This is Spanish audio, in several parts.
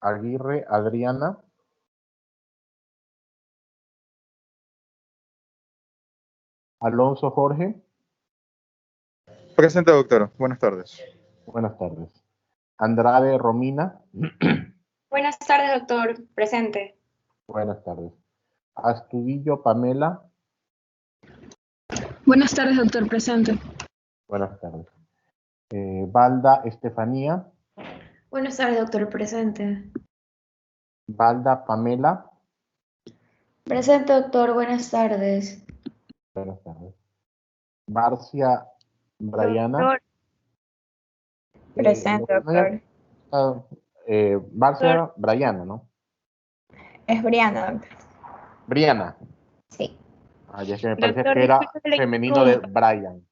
Aguirre Adriana. Alonso Jorge. Presente, doctor. Buenas tardes. Buenas tardes. Andrade Romina. Buenas tardes, doctor. Presente. Buenas tardes. Astudillo Pamela. Buenas tardes, doctor. Presente. Buenas tardes. Balda Estefanía. Buenas tardes, doctor. Presente. Balda Pamela. Presente, doctor. Buenas tardes. Buenas tardes. Barcia Brayana. Presente, doctor. Barcia Brayana, ¿no? Es Briana, doctor. Briana. Sí. Ya es que me parecía Doctor, que era disculpe que le femenino de interrumpa. Brian.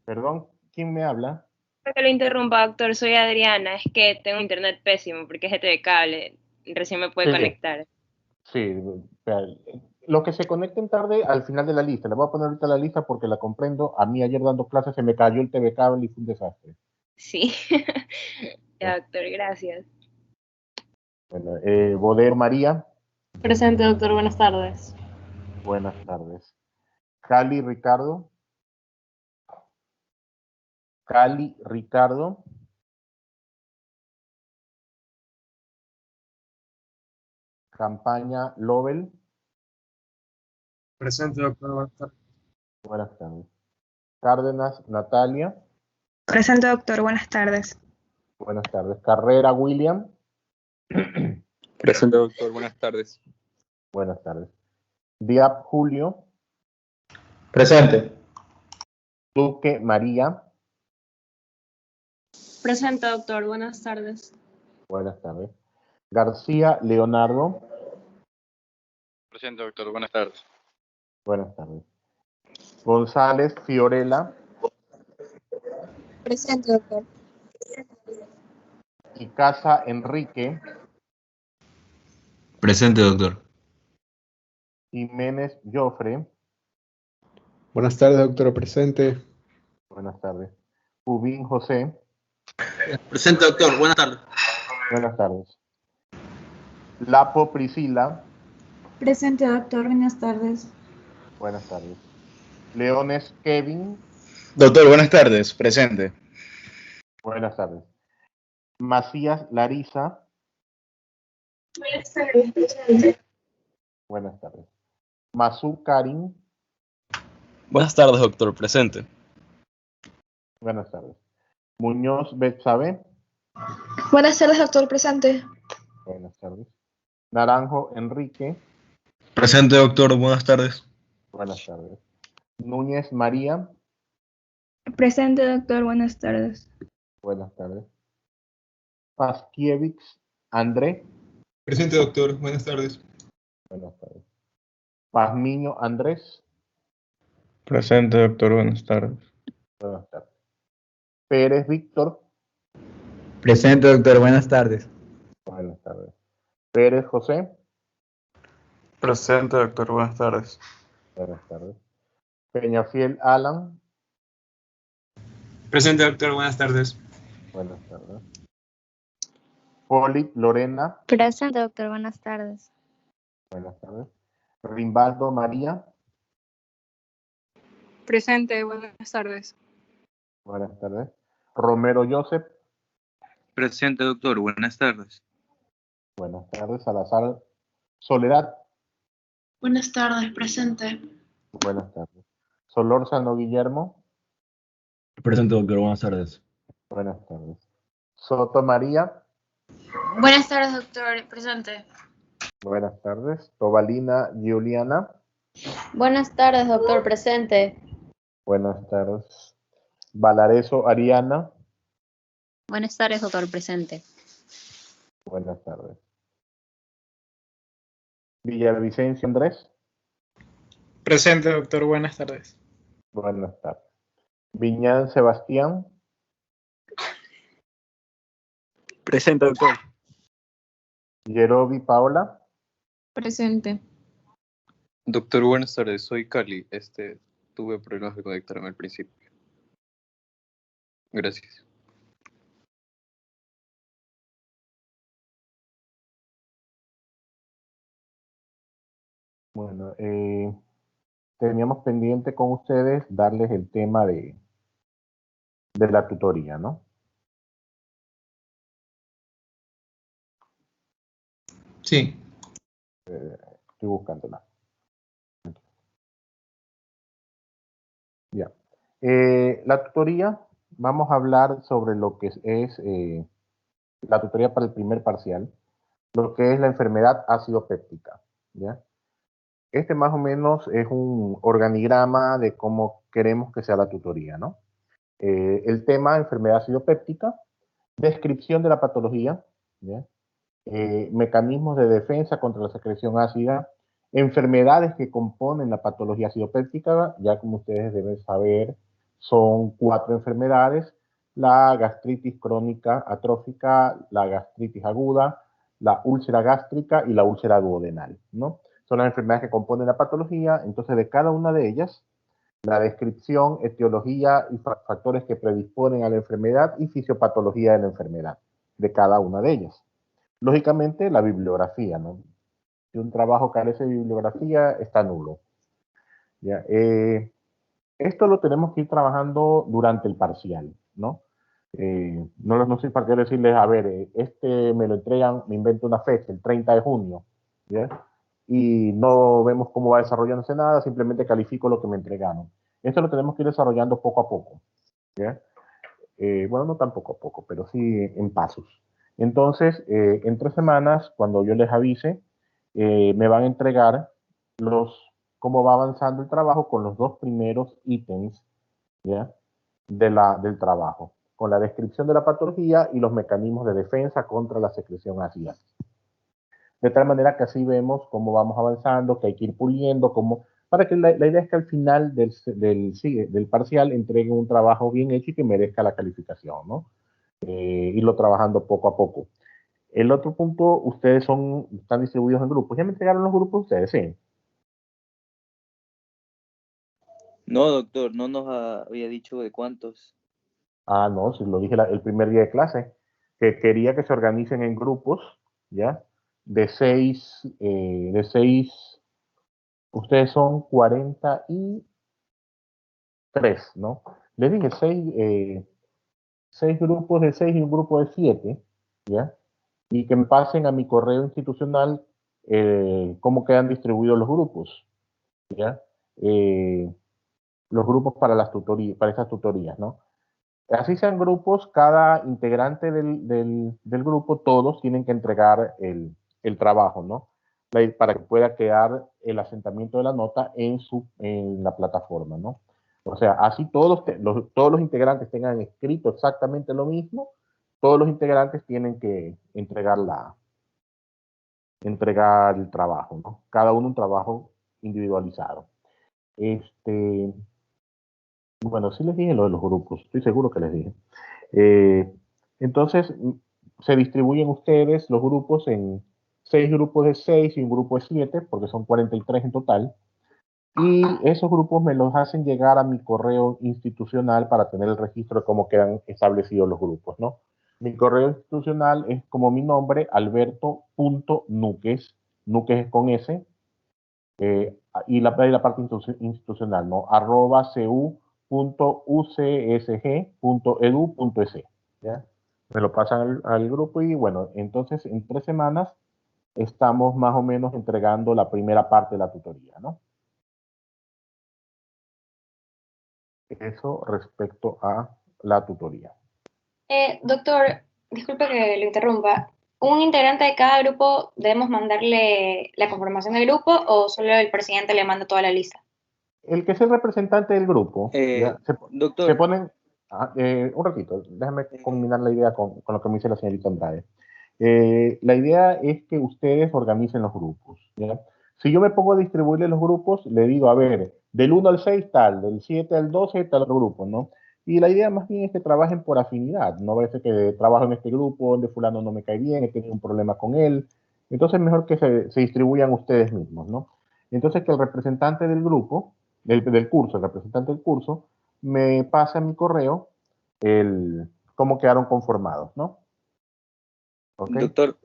Perdón, ¿quién me habla? Que lo interrumpa, doctor, soy Adriana. Es que tengo internet pésimo porque es de cable. Recién me puede Sí. conectar. Sí, los que se conecten tarde al final de la lista. Le voy a poner ahorita la lista porque la comprendo. A mí ayer dando clases se me cayó el TV cable y fue un desastre. Sí. Ya, doctor, gracias. Bueno, Boder María. Presente, doctor. Buenas tardes. Buenas tardes. Cali Ricardo. Cali Ricardo. Campaña Lobel. Presente, doctor. Buenas tardes. Buenas tardes. Cárdenas Natalia. Presente, doctor. Buenas tardes. Buenas tardes. Carrera William. Presente, doctor. Buenas tardes. Buenas tardes. Diab Julio. Presente. Duque María. Presente, doctor. Buenas tardes. Buenas tardes. García Leonardo. Presente, doctor. Buenas tardes. Buenas tardes. González Fiorella. Presente, doctor. Icaza Enrique. Presente, doctor. Jiménez Jofre. Buenas tardes, doctor. Presente. Buenas tardes. Ubín José. Presente, doctor. Buenas tardes. Buenas tardes. Lapo Priscila. Presente, doctor. Buenas tardes. Buenas tardes. Leones Kevin. Doctor, buenas tardes. Presente. Buenas tardes. Macías Larisa. Buenas tardes. Presente. Buenas tardes. Mazú Karim. Buenas tardes, doctor. Presente. Buenas tardes. Muñoz Betsabe. Buenas tardes, doctor. Presente. Buenas tardes. Naranjo Enrique. Presente, doctor. Buenas tardes. Buenas tardes. Núñez María. Presente, doctor. Buenas tardes. Buenas tardes. Paskiewicz André. Presente, doctor. Buenas tardes. Buenas tardes. Pazmiño Andrés. Presente, doctor. Buenas tardes. Buenas tardes. Pérez Víctor. Presente, doctor. Buenas tardes. Buenas tardes. Pérez José. Presente, doctor. Buenas tardes. Buenas tardes. Peñafiel Alan. Presente, doctor. Buenas tardes. Buenas tardes. Polit Lorena. Presente, doctor. Buenas tardes. Buenas tardes. Rimbaldo María. Presente. Buenas tardes. Buenas tardes. Romero Joseph. Presente, doctor. Buenas tardes. Buenas tardes. Salazar Soledad. Buenas tardes. Presente. Buenas tardes. Solórzano Guillermo. Presente, doctor. Buenas tardes. Buenas tardes. Soto María. Buenas tardes, doctor. Presente. Buenas tardes. Tobalina Giuliana. Buenas tardes, doctor. Presente. Buenas tardes. Valareso Ariana. Buenas tardes, doctor. Presente. Buenas tardes. Villavicencio Andrés. Presente, doctor. Buenas tardes. Buenas tardes. Viñán Sebastián. Presente, doctor. Yerobi Paola. Presente. Doctor, buenas tardes. Soy Cali. Tuve problemas de conectarme al principio. Gracias. Bueno, teníamos pendiente con ustedes darles el tema de la tutoría, ¿no? Sí. Estoy buscándola. Ya. La tutoría, vamos a hablar sobre lo que es la tutoría para el primer parcial, lo que es la enfermedad ácido péptica, ¿ya? Este más o menos es un organigrama de cómo queremos que sea la tutoría, ¿no? El tema, enfermedad ácido péptica, descripción de la patología, ¿ya? Mecanismos de defensa contra la secreción ácida, enfermedades que componen la patología acidopéptica, ya como ustedes deben saber, son 4 enfermedades: la gastritis crónica atrófica, la gastritis aguda, la úlcera gástrica y la úlcera duodenal, ¿no? Son las enfermedades que componen la patología. Entonces, de cada una de ellas, la descripción, etiología y factores que predisponen a la enfermedad y fisiopatología de la enfermedad, de cada una de ellas. Lógicamente, la bibliografía, ¿no? Si un trabajo carece de bibliografía, está nulo. ¿Ya? Esto lo tenemos que ir trabajando durante el parcial, ¿no? No soy partidario de decirles, a ver, este me lo entregan, me invento una fecha, el 30 de junio, ¿ya? Y no vemos cómo va desarrollándose nada, simplemente califico lo que me entregaron. Esto lo tenemos que ir desarrollando poco a poco, ¿ya? Bueno, no tan poco a poco, pero sí en pasos. Entonces, en 3 semanas, cuando yo les avise, me van a entregar cómo va avanzando el trabajo con los 2 primeros ítems, ¿ya? Del trabajo, con la descripción de la patología y los mecanismos de defensa contra la secreción ácida. De tal manera que así vemos cómo vamos avanzando, que hay que ir puliendo, para que la idea es que al final del parcial entreguen un trabajo bien hecho y que merezca la calificación, ¿no? Irlo trabajando poco a poco. El otro punto, ustedes están distribuidos en grupos. ¿Ya me entregaron los grupos ustedes? Sí. No, doctor, no nos había dicho de cuántos. Ah, no, sí, lo dije el primer día de clase, que quería que se organicen en grupos, ¿ya? De 6, ustedes son 43, ¿no? Les dije 6 grupos de 6 y un grupo de 7, ¿ya? Y que me pasen a mi correo institucional cómo quedan distribuidos los grupos, ¿ya? Los grupos para estas tutorías, ¿no? Así sean grupos, cada integrante del grupo, todos tienen que entregar el trabajo, ¿no? Para que pueda quedar el asentamiento de la nota en la plataforma, ¿no? O sea, así todos los integrantes tengan escrito exactamente lo mismo, todos los integrantes tienen que entregar el trabajo, ¿no? Cada uno un trabajo individualizado. Bueno, sí les dije lo de los grupos, estoy seguro que les dije. Entonces, se distribuyen ustedes los grupos en 6 grupos de 6 y un grupo de 7, porque son 43 en total. Y esos grupos me los hacen llegar a mi correo institucional para tener el registro de cómo quedan establecidos los grupos, ¿no? Mi correo institucional es como mi nombre, alberto.nuquez, Nuquez es con S, y la parte institucional, ¿no? @cu.ucsg.edu.es, ¿ya? Me lo pasan al grupo y bueno, entonces en 3 semanas estamos más o menos entregando la primera parte de la tutoría, ¿no? Eso respecto a la tutoría. Doctor, disculpe que lo interrumpa. ¿Un integrante de cada grupo debemos mandarle la conformación del grupo o solo el presidente le manda toda la lista? El que es el representante del grupo, ya, doctor, se ponen... un ratito, déjame combinar la idea con lo que me dice la señorita Andrade. La idea es que ustedes organicen los grupos, ¿ya? Si yo me pongo a distribuirle los grupos, le digo, a ver, del 1 al 6 tal, del 7 al 12 tal otro grupo, ¿no? Y la idea más bien es que trabajen por afinidad, no va a ser que trabajo en este grupo donde fulano no me cae bien, he tenido un problema con él, entonces mejor que se distribuyan ustedes mismos, ¿no? Entonces que el representante del grupo, del curso, el representante del curso, me pase a mi correo cómo quedaron conformados, ¿no? ¿Okay? doctor,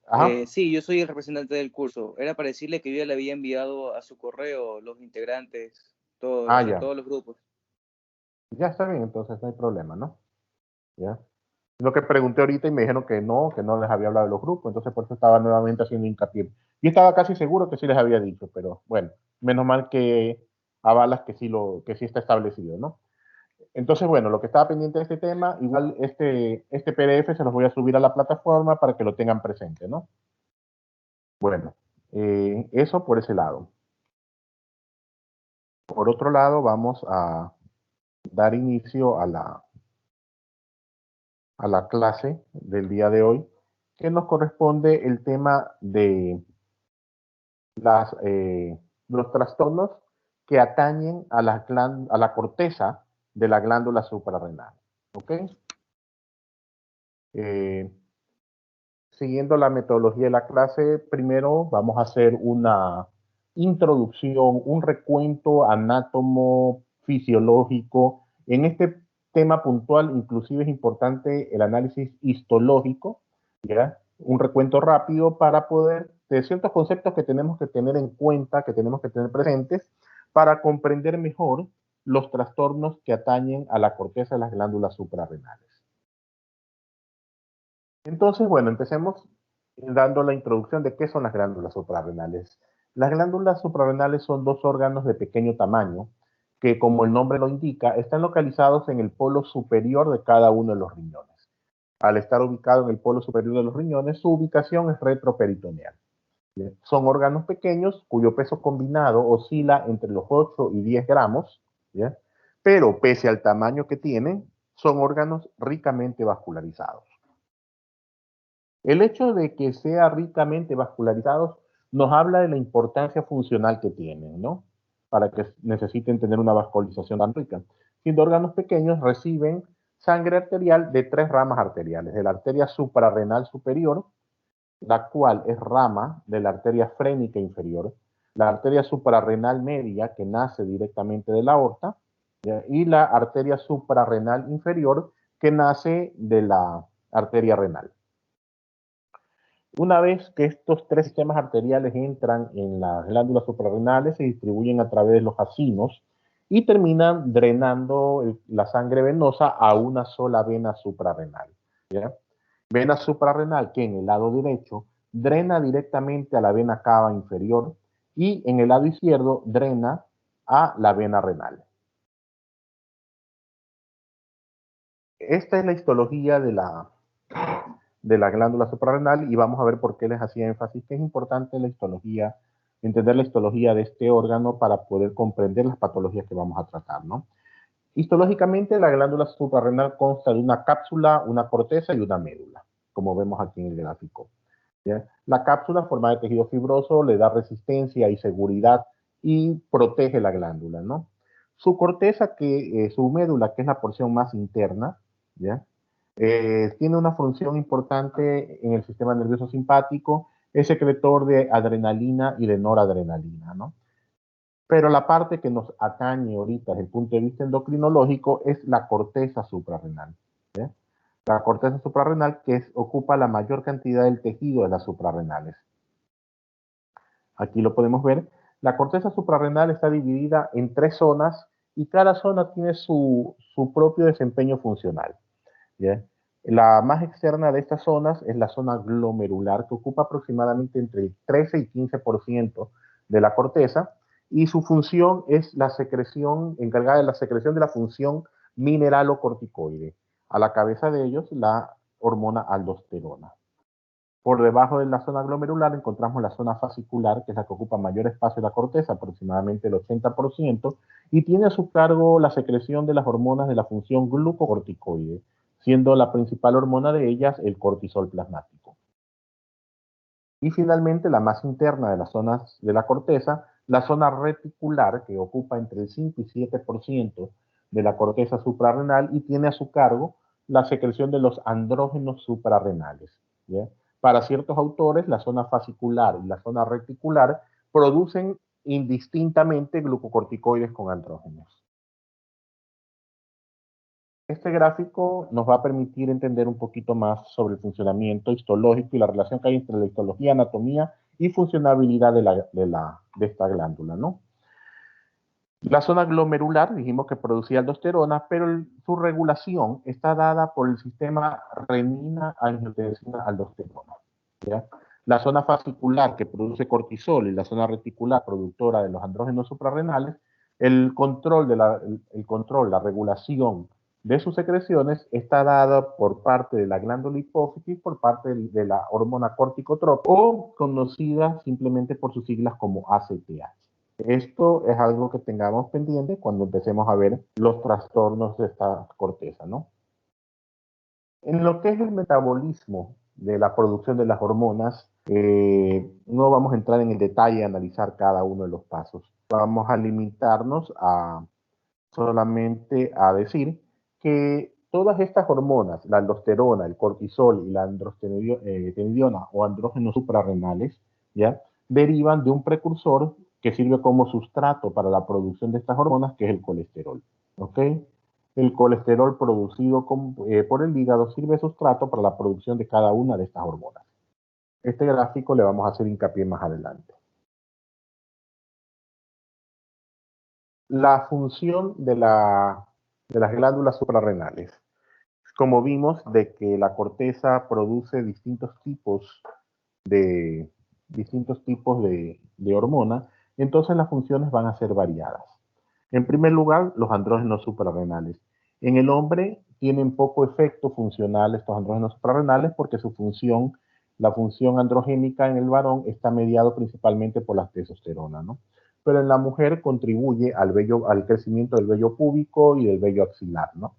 Ajá. Sí, yo soy el representante del curso. Era para decirle que yo ya le había enviado a su correo los integrantes, todos, o sea, Ya. todos los grupos. Ya está bien, entonces no hay problema, ¿no? Ya. Lo que pregunté ahorita y me dijeron que no les había hablado de los grupos, entonces por eso estaba nuevamente haciendo hincapié. Yo estaba casi seguro que sí les había dicho, pero bueno, menos mal que avalas que sí está establecido, ¿no? Entonces, bueno, lo que estaba pendiente de este tema, igual este PDF se los voy a subir a la plataforma para que lo tengan presente, ¿no? Bueno, eso por ese lado. Por otro lado, vamos a dar inicio a la clase del día de hoy, que nos corresponde el tema de los trastornos que atañen a la corteza de la glándula suprarrenal. ¿Ok? Siguiendo la metodología de la clase, primero vamos a hacer una introducción, un recuento anátomo fisiológico. En este tema puntual, inclusive es importante el análisis histológico, ¿ya? Un recuento rápido para poder, de ciertos conceptos que tenemos que tener en cuenta, que tenemos que tener presentes, para comprender mejor los trastornos que atañen a la corteza de las glándulas suprarrenales. Entonces, bueno, empecemos dando la introducción de qué son las glándulas suprarrenales. Las glándulas suprarrenales son dos órganos de pequeño tamaño que, como el nombre lo indica, están localizados en el polo superior de cada uno de los riñones. Al estar ubicado en el polo superior de los riñones, su ubicación es retroperitoneal. Son órganos pequeños cuyo peso combinado oscila entre los 8 y 10 gramos, ¿ya? Pero pese al tamaño que tienen, son órganos ricamente vascularizados. El hecho de que sea ricamente vascularizados nos habla de la importancia funcional que tienen, ¿no? Para que necesiten tener una vascularización tan rica. Siendo órganos pequeños, reciben sangre arterial de 3 ramas arteriales, de la arteria suprarrenal superior, la cual es rama de la arteria frénica inferior, la arteria suprarrenal media, que nace directamente de la aorta, ¿ya? Y la arteria suprarrenal inferior, que nace de la arteria renal. Una vez que estos 3 sistemas arteriales entran en las glándulas suprarrenales, se distribuyen a través de los acinos y terminan drenando la sangre venosa a una sola vena suprarrenal, ¿ya? Vena suprarrenal que en el lado derecho drena directamente a la vena cava inferior y en el lado izquierdo drena a la vena renal. Esta es la histología de la glándula suprarrenal y vamos a ver por qué les hacía énfasis que es importante la histología, entender la histología de este órgano para poder comprender las patologías que vamos a tratar, ¿no? Histológicamente, la glándula suprarrenal consta de una cápsula, una corteza y una médula, como vemos aquí en el gráfico, ¿ya? La cápsula, formada de tejido fibroso, le da resistencia y seguridad y protege la glándula, ¿no? Su corteza, su médula, que es la porción más interna, ¿ya? Tiene una función importante en el sistema nervioso simpático, es secretor de adrenalina y de noradrenalina, ¿no? Pero la parte que nos atañe ahorita desde el punto de vista endocrinológico es la corteza suprarrenal, ¿sí? La corteza suprarrenal ocupa la mayor cantidad del tejido de las suprarrenales. Aquí lo podemos ver. La corteza suprarrenal está dividida en 3 zonas y cada zona tiene su propio desempeño funcional, ¿ya? La más externa de estas zonas es la zona glomerular, que ocupa aproximadamente entre el 13 y 15% de la corteza, y su función es la secreción, encargada de la secreción de la función mineralocorticoide. A la cabeza de ellos, la hormona aldosterona. Por debajo de la zona glomerular encontramos la zona fascicular, que es la que ocupa mayor espacio de la corteza, aproximadamente el 80%, y tiene a su cargo la secreción de las hormonas de la función glucocorticoide, siendo la principal hormona de ellas el cortisol plasmático. Y finalmente, la más interna de las zonas de la corteza, la zona reticular, que ocupa entre el 5 y 7% de la corteza suprarrenal y tiene a su cargo la secreción de los andrógenos suprarrenales, ¿ya? Para ciertos autores, la zona fascicular y la zona reticular producen indistintamente glucocorticoides con andrógenos. Este gráfico nos va a permitir entender un poquito más sobre el funcionamiento histológico y la relación que hay entre la histología, anatomía y funcionabilidad de esta glándula, ¿no? La zona glomerular, dijimos que producía aldosterona, pero su regulación está dada por el sistema renina-angiotensina-aldosterona, ¿ya? La zona fascicular, que produce cortisol, y la zona reticular, productora de los andrógenos suprarrenales, el control, la regulación de sus secreciones está dada por parte de la glándula hipófisis, por parte de la hormona corticotrópica, o conocida simplemente por sus siglas como ACTH. Esto es algo que tengamos pendiente cuando empecemos a ver los trastornos de esta corteza, ¿no? En lo que es el metabolismo de la producción de las hormonas, no vamos a entrar en el detalle a analizar cada uno de los pasos. Vamos a limitarnos solamente a decir que todas estas hormonas, la aldosterona, el cortisol y la androstenediona o andrógenos suprarrenales, ¿ya?, derivan de un precursor que sirve como sustrato para la producción de estas hormonas, que es el colesterol, ¿ok? El colesterol producido por el hígado sirve de sustrato para la producción de cada una de estas hormonas. Este gráfico le vamos a hacer hincapié más adelante. La función de las glándulas suprarrenales. Como vimos, de que la corteza produce distintos tipos de hormona, entonces las funciones van a ser variadas. En primer lugar, los andrógenos suprarrenales. En el hombre tienen poco efecto funcional estos andrógenos suprarrenales porque la función androgénica en el varón está mediado principalmente por la testosterona, ¿no? Pero en la mujer contribuye al crecimiento del vello púbico y del vello axilar, ¿no?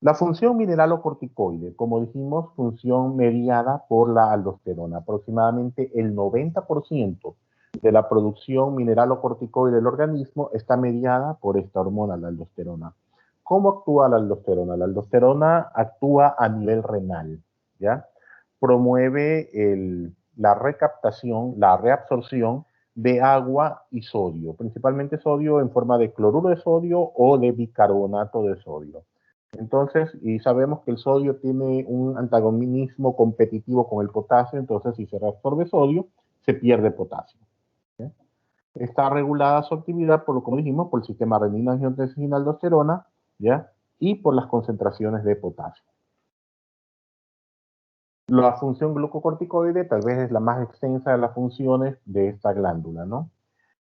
La función mineralocorticoide, como dijimos, función mediada por la aldosterona. Aproximadamente el 90% de la producción mineralocorticoide del organismo está mediada por esta hormona, la aldosterona. ¿Cómo actúa la aldosterona? La aldosterona actúa a nivel renal, ¿ya? Promueve la recaptación, la reabsorción de agua y sodio, principalmente sodio en forma de cloruro de sodio o de bicarbonato de sodio. Entonces, y sabemos que el sodio tiene un antagonismo competitivo con el potasio, entonces si se reabsorbe sodio, se pierde potasio. ¿Sí? Está regulada su actividad, por lo que dijimos, por el sistema renina-angiotensina-aldosterona, ¿ya? Y por las concentraciones de potasio. La función glucocorticoide tal vez es la más extensa de las funciones de esta glándula, ¿no?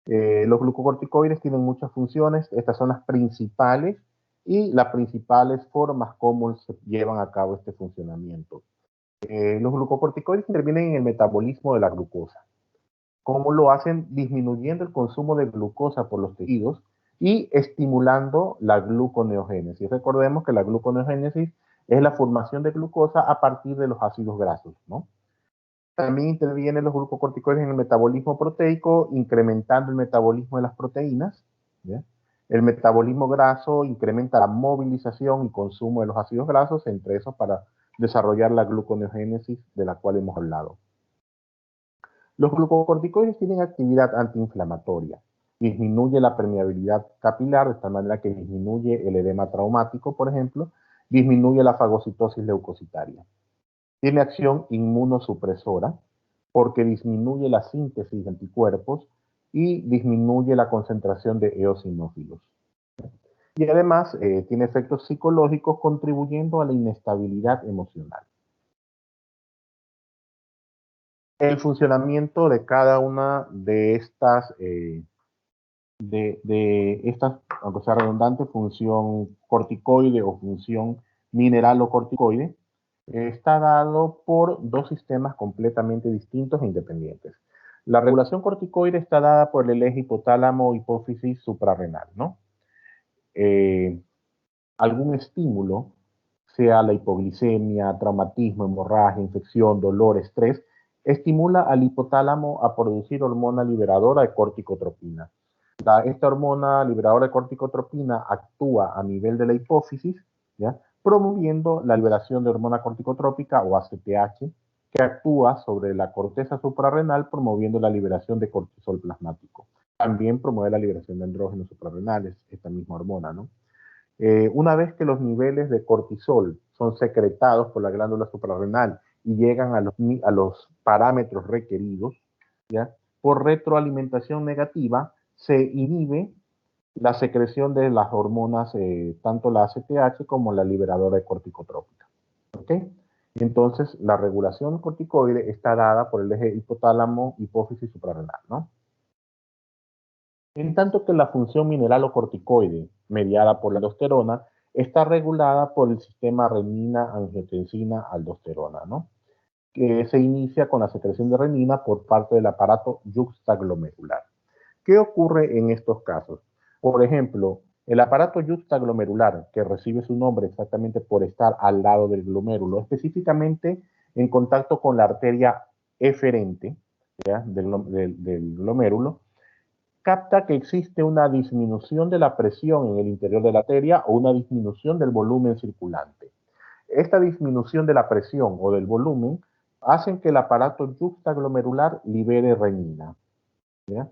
Los glucocorticoides tienen muchas funciones, estas son las principales y las principales formas como se llevan a cabo este funcionamiento. Los glucocorticoides intervienen en el metabolismo de la glucosa. ¿Cómo lo hacen? Disminuyendo el consumo de glucosa por los tejidos y estimulando la gluconeogénesis. Recordemos que la gluconeogénesis es la formación de glucosa a partir de los ácidos grasos, ¿no? También intervienen los glucocorticoides en el metabolismo proteico, incrementando el metabolismo de las proteínas, ¿ya? El metabolismo graso incrementa la movilización y consumo de los ácidos grasos, entre esos para desarrollar la gluconeogénesis de la cual hemos hablado. Los glucocorticoides tienen actividad antiinflamatoria, disminuye la permeabilidad capilar, de tal manera que disminuye el edema traumático, por ejemplo, disminuye la fagocitosis leucocitaria. Tiene acción inmunosupresora porque disminuye la síntesis de anticuerpos y disminuye la concentración de eosinófilos. Y además tiene efectos psicológicos contribuyendo a la inestabilidad emocional. El funcionamiento de cada una de estas, aunque sea redundante, función corticoide o función mineralocorticoide, está dado por dos sistemas completamente distintos e independientes. La regulación corticoide está dada por el eje hipotálamo-hipófisis suprarrenal, ¿no? Algún estímulo, sea la hipoglicemia, traumatismo, hemorragia, infección, dolor, estrés, estimula al hipotálamo a producir hormona liberadora de corticotropina. Esta hormona liberadora de corticotropina actúa a nivel de la hipófisis, ¿ya?, promoviendo la liberación de hormona corticotrópica o ACTH, que actúa sobre la corteza suprarrenal promoviendo la liberación de cortisol plasmático. También promueve la liberación de andrógenos suprarrenales, esta misma hormona, ¿no? Una vez que los niveles de cortisol son secretados por la glándula suprarrenal y llegan a los parámetros requeridos, ¿ya? Por retroalimentación negativa se inhibe la secreción de las hormonas, tanto la ACTH como la liberadora de corticotrópica. ¿Ok? Entonces, la regulación corticoide está dada por el eje hipotálamo, hipófisis suprarrenal, ¿no? En tanto que la función mineralocorticoide, mediada por la aldosterona, está regulada por el sistema renina-angiotensina-aldosterona, ¿no? Que se inicia con la secreción de renina por parte del aparato yuxtaglomerular. ¿Qué ocurre en estos casos? Por ejemplo, el aparato yuxtaglomerular, que recibe su nombre exactamente por estar al lado del glomérulo, específicamente en contacto con la arteria eferente, ¿ya? Del glomérulo, capta que existe una disminución de la presión en el interior de la arteria o una disminución del volumen circulante. Esta disminución de la presión o del volumen hacen que el aparato yuxtaglomerular libere renina, ¿ya?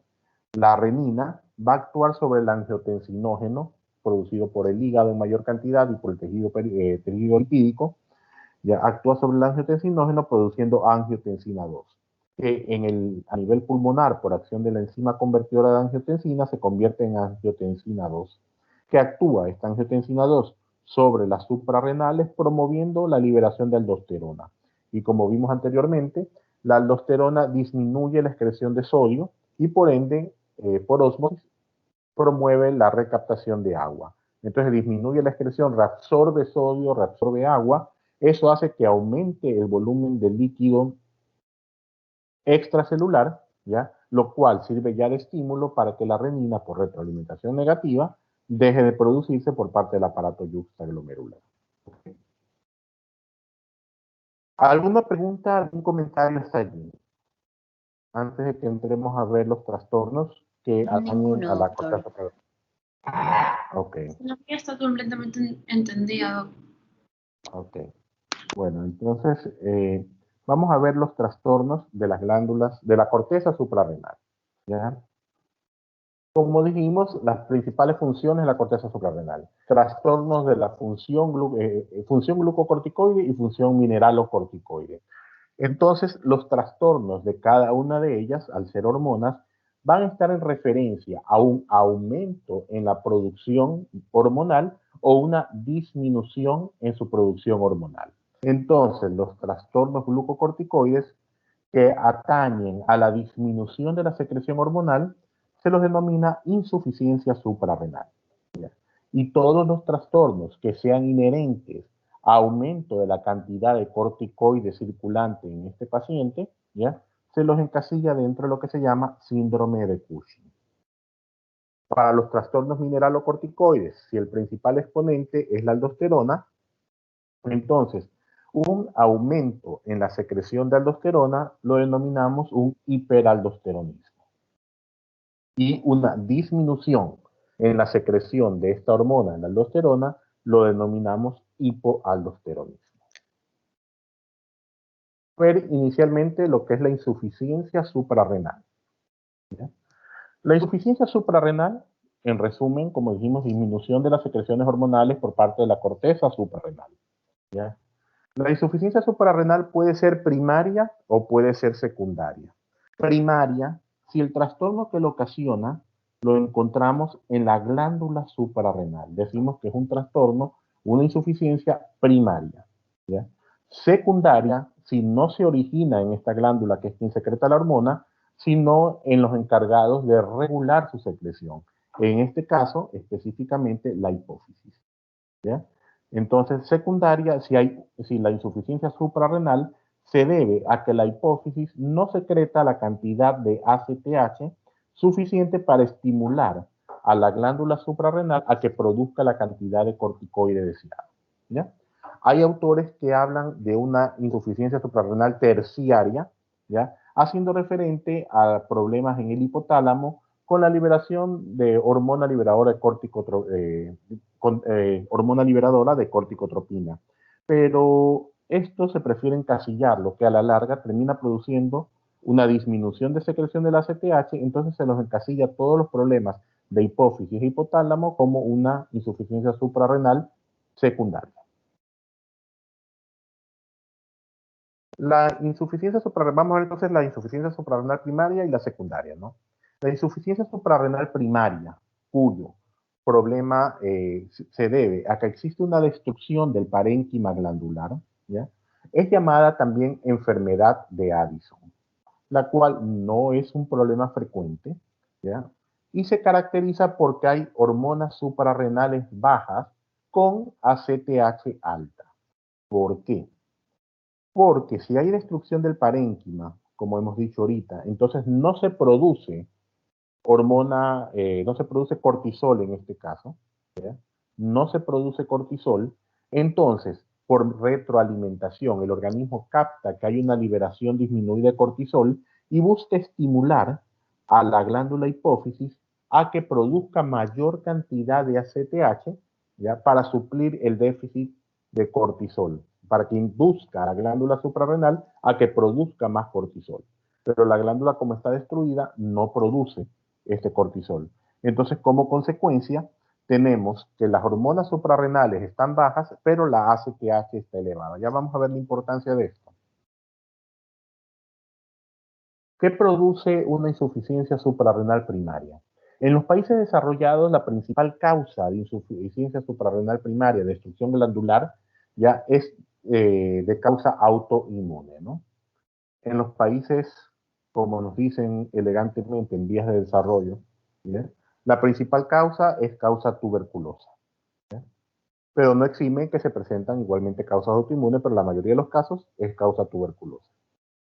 La renina va a actuar sobre el angiotensinógeno producido por el hígado en mayor cantidad y por el tejido lipídico. Ya actúa sobre el angiotensinógeno produciendo angiotensina 2, que a nivel pulmonar, por acción de la enzima convertidora de angiotensina, se convierte en angiotensina 2, que actúa esta angiotensina 2 sobre las suprarrenales, promoviendo la liberación de aldosterona. Y como vimos anteriormente, la aldosterona disminuye la excreción de sodio y por ende, por ósmosis, promueve la recaptación de agua. Entonces disminuye la excreción, reabsorbe sodio, reabsorbe agua. Eso hace que aumente el volumen de líquido extracelular, ¿ya? Lo cual sirve ya de estímulo para que la renina, por retroalimentación negativa, deje de producirse por parte del aparato yuxtaglomerular. ¿Alguna pregunta, algún comentario hasta allí? Antes de que entremos a ver los trastornos que atañen a la corteza suprarrenal. Ok. No, ya está completamente entendido. Ok. Bueno, entonces vamos a ver los trastornos de las glándulas, de la corteza suprarrenal, ¿ya? Como dijimos, las principales funciones de la corteza suprarrenal. Trastornos de la función glucocorticoide y función mineralocorticoide. Entonces, los trastornos de cada una de ellas, al ser hormonas, van a estar en referencia a un aumento en la producción hormonal o una disminución en su producción hormonal. Entonces, los trastornos glucocorticoides que atañen a la disminución de la secreción hormonal se los denomina insuficiencia suprarrenal. ¿Ya? Y todos los trastornos que sean inherentes a aumento de la cantidad de corticoides circulante en este paciente, ¿ya? Se los encasilla dentro de lo que se llama síndrome de Cushing. Para los trastornos mineralocorticoides, si el principal exponente es la aldosterona, entonces un aumento en la secreción de aldosterona lo denominamos un hiperaldosteronismo. Y una disminución en la secreción de esta hormona, la aldosterona, lo denominamos hipoaldosteronismo. Ver inicialmente lo que es la insuficiencia suprarrenal. ¿Ya? La insuficiencia suprarrenal, en resumen, como dijimos, disminución de las secreciones hormonales por parte de la corteza suprarrenal. ¿Ya? La insuficiencia suprarrenal puede ser primaria o puede ser secundaria. Primaria, si el trastorno que lo ocasiona lo encontramos en la glándula suprarrenal. Decimos que es un trastorno, una insuficiencia primaria. ¿Ya? Secundaria, si no se origina en esta glándula que es quien secreta la hormona, sino en los encargados de regular su secreción. En este caso, específicamente, la hipófisis. ¿Ya? Entonces, secundaria, si la insuficiencia suprarrenal se debe a que la hipófisis no secreta la cantidad de ACTH suficiente para estimular a la glándula suprarrenal a que produzca la cantidad de corticoide deseada. ¿Ya? Hay autores que hablan de una insuficiencia suprarrenal terciaria, ¿ya? Haciendo referente a problemas en el hipotálamo con la liberación de hormona liberadora de corticotropina. Pero esto se prefiere encasillar, lo que a la larga termina produciendo una disminución de secreción del ACTH, entonces se los encasilla todos los problemas de hipófisis e hipotálamo como una insuficiencia suprarrenal secundaria. La insuficiencia suprarrenal, vamos a ver entonces la insuficiencia suprarrenal primaria y la secundaria, ¿no? La insuficiencia suprarrenal primaria, cuyo problema se debe a que existe una destrucción del parénquima glandular, ¿ya? Es llamada también enfermedad de Addison, la cual no es un problema frecuente, ¿ya? Y se caracteriza porque hay hormonas suprarrenales bajas con ACTH alta. ¿Por qué? Porque si hay destrucción del parénquima, como hemos dicho ahorita, entonces no se produce hormona, no se produce cortisol en este caso, ¿ya? No se produce cortisol, entonces por retroalimentación el organismo capta que hay una liberación disminuida de cortisol y busca estimular a la glándula hipófisis a que produzca mayor cantidad de ACTH, ¿ya? Para suplir el déficit de cortisol, para que induzca a la glándula suprarrenal a que produzca más cortisol. Pero la glándula, como está destruida, no produce este cortisol. Entonces, como consecuencia, tenemos que las hormonas suprarrenales están bajas, pero la ACTH está elevada. Ya vamos a ver la importancia de esto. ¿Qué produce una insuficiencia suprarrenal primaria? En los países desarrollados, la principal causa de insuficiencia suprarrenal primaria, destrucción glandular, ya es de causa autoinmune, ¿no? En los países, como nos dicen elegantemente, en vías de desarrollo, ¿ya? La principal causa es causa tuberculosa, ¿ya? Pero no exime que se presentan igualmente causas autoinmunes, pero la mayoría de los casos es causa tuberculosa,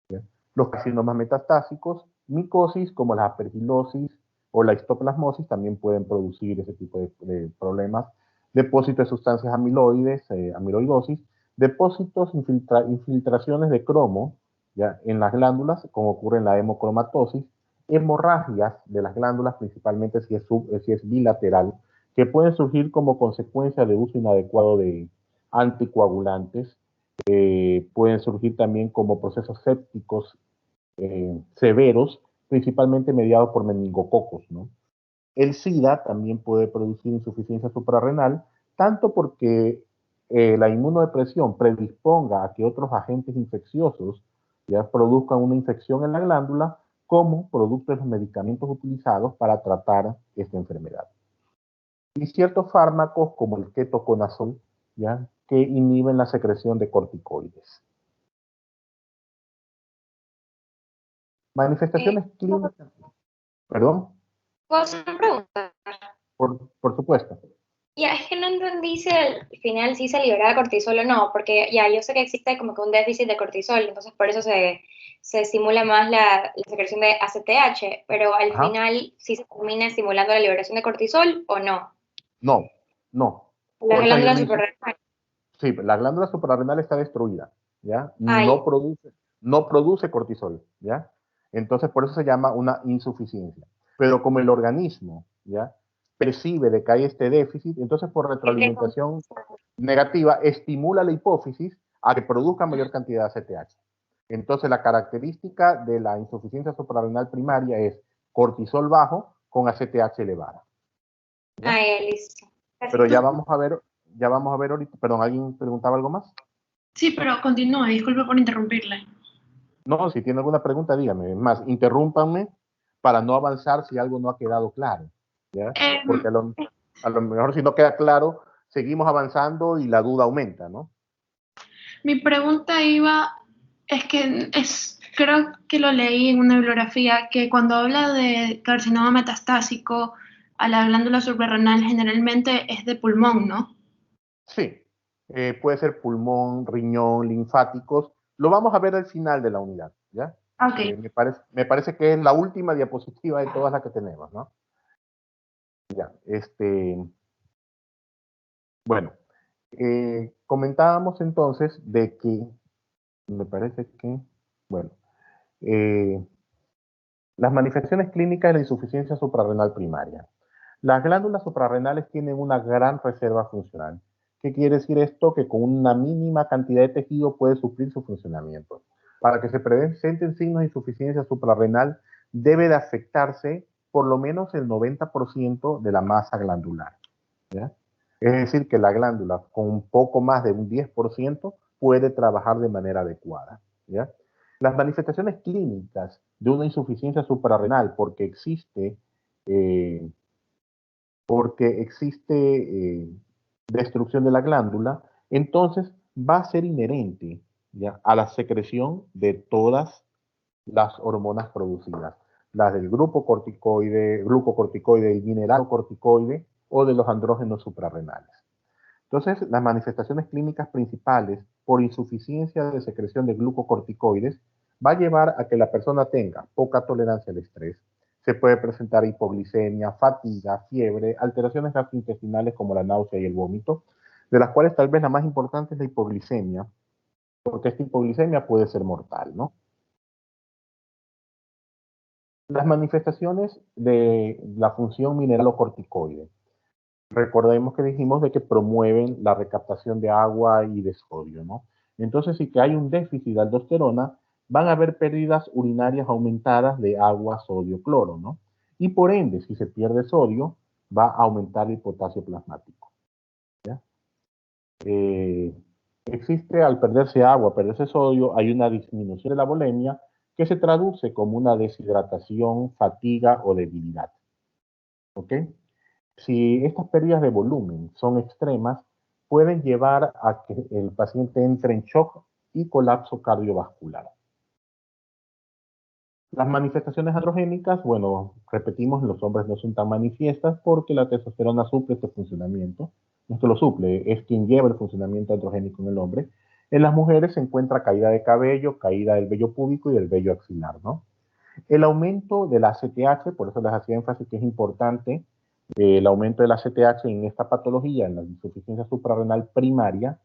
¿ya? Los carcinomas metastásicos, micosis, como la aspergilosis o la histoplasmosis, también pueden producir ese tipo de problemas. Depósitos de sustancias amiloides, amiloidosis, depósitos, infiltraciones de cromo, ¿ya? En las glándulas, como ocurre en la hemocromatosis, hemorragias de las glándulas, principalmente si es bilateral, que pueden surgir como consecuencia de uso inadecuado de anticoagulantes, pueden surgir también como procesos sépticos severos, principalmente mediados por meningococos, ¿no? El SIDA también puede producir insuficiencia suprarrenal, tanto porque la inmunodepresión predisponga a que otros agentes infecciosos ya produzcan una infección en la glándula, como producto de los medicamentos utilizados para tratar esta enfermedad. Y ciertos fármacos, como el ketoconazol, ya, que inhiben la secreción de corticoides. Manifestaciones clínicas. ¿Perdón? ¿Puedo hacer una pregunta? Por supuesto. Ya, es que no entendí si al final sí se liberaba cortisol o no, porque ya yo sé que existe como que un déficit de cortisol, entonces por eso se estimula más la secreción de ACTH, pero al final sí se termina estimulando la liberación de cortisol o no. No. La glándula suprarrenal. Sí, la glándula suprarrenal está destruida, ¿ya? No produce cortisol, ¿ya? Entonces, por eso se llama una insuficiencia. Pero como el organismo, ¿ya? Percibe de que hay este déficit, entonces por retroalimentación negativa estimula la hipófisis a que produzca mayor cantidad de ACTH. Entonces, la característica de la insuficiencia suprarrenal primaria es cortisol bajo con ACTH elevada. ¿Ya? Listo. Pero ya vamos a ver ahorita. Perdón, ¿alguien preguntaba algo más? Sí, pero continúe, disculpe por interrumpirle. No, si tiene alguna pregunta, dígame. Es más, interrúmpanme para no avanzar si algo no ha quedado claro, ¿ya? Porque a lo mejor si no queda claro, seguimos avanzando y la duda aumenta, ¿no? Mi pregunta es que creo que lo leí en una bibliografía, que cuando habla de carcinoma metastásico a la glándula suprarrenal generalmente es de pulmón, ¿no? Sí, puede ser pulmón, riñón, linfáticos. Lo vamos a ver al final de la unidad, ¿ya? Okay. Me parece que es la última diapositiva de todas las que tenemos, ¿no? Ya, bueno, comentábamos entonces de que, me parece que, bueno, las manifestaciones clínicas de la insuficiencia suprarrenal primaria. Las glándulas suprarrenales tienen una gran reserva funcional. ¿Qué quiere decir esto? Que con una mínima cantidad de tejido puede suplir su funcionamiento. Para que se presenten signos de insuficiencia suprarrenal, debe de afectarse por lo menos el 90% de la masa glandular, ¿ya? Es decir, que la glándula con un poco más de un 10% puede trabajar de manera adecuada, ¿ya? Las manifestaciones clínicas de una insuficiencia suprarrenal porque existe destrucción de la glándula, entonces va a ser inherente, ¿ya?, a la secreción de todas las hormonas producidas, las del grupo corticoide, glucocorticoide, el mineralocorticoide o de los andrógenos suprarrenales. Entonces, las manifestaciones clínicas principales por insuficiencia de secreción de glucocorticoides va a llevar a que la persona tenga poca tolerancia al estrés. Se puede presentar hipoglicemia, fatiga, fiebre, alteraciones gastrointestinales como la náusea y el vómito, de las cuales tal vez la más importante es la hipoglicemia, porque esta hipoglicemia puede ser mortal, ¿no? Las manifestaciones de la función mineralocorticoide. Recordemos que dijimos de que promueven la recaptación de agua y de sodio, ¿no? Entonces, si que hay un déficit de aldosterona, van a haber pérdidas urinarias aumentadas de agua, sodio, cloro, ¿no? Y por ende, si se pierde sodio, va a aumentar el potasio plasmático, ¿ya? Existe, al perderse agua, perderse sodio, hay una disminución de la volemia que se traduce como una deshidratación, fatiga o debilidad, ¿ok? Si estas pérdidas de volumen son extremas, pueden llevar a que el paciente entre en shock y colapso cardiovascular. Las manifestaciones androgénicas, bueno, repetimos, en los hombres no son tan manifiestas porque la testosterona suple este funcionamiento. No es que lo suple, es quien lleva el funcionamiento androgénico en el hombre. En las mujeres se encuentra caída de cabello, caída del vello púbico y del vello axilar, ¿no? El aumento de la ACTH, por eso les hacía énfasis que es importante el aumento de la ACTH en esta patología, en la insuficiencia suprarrenal primaria,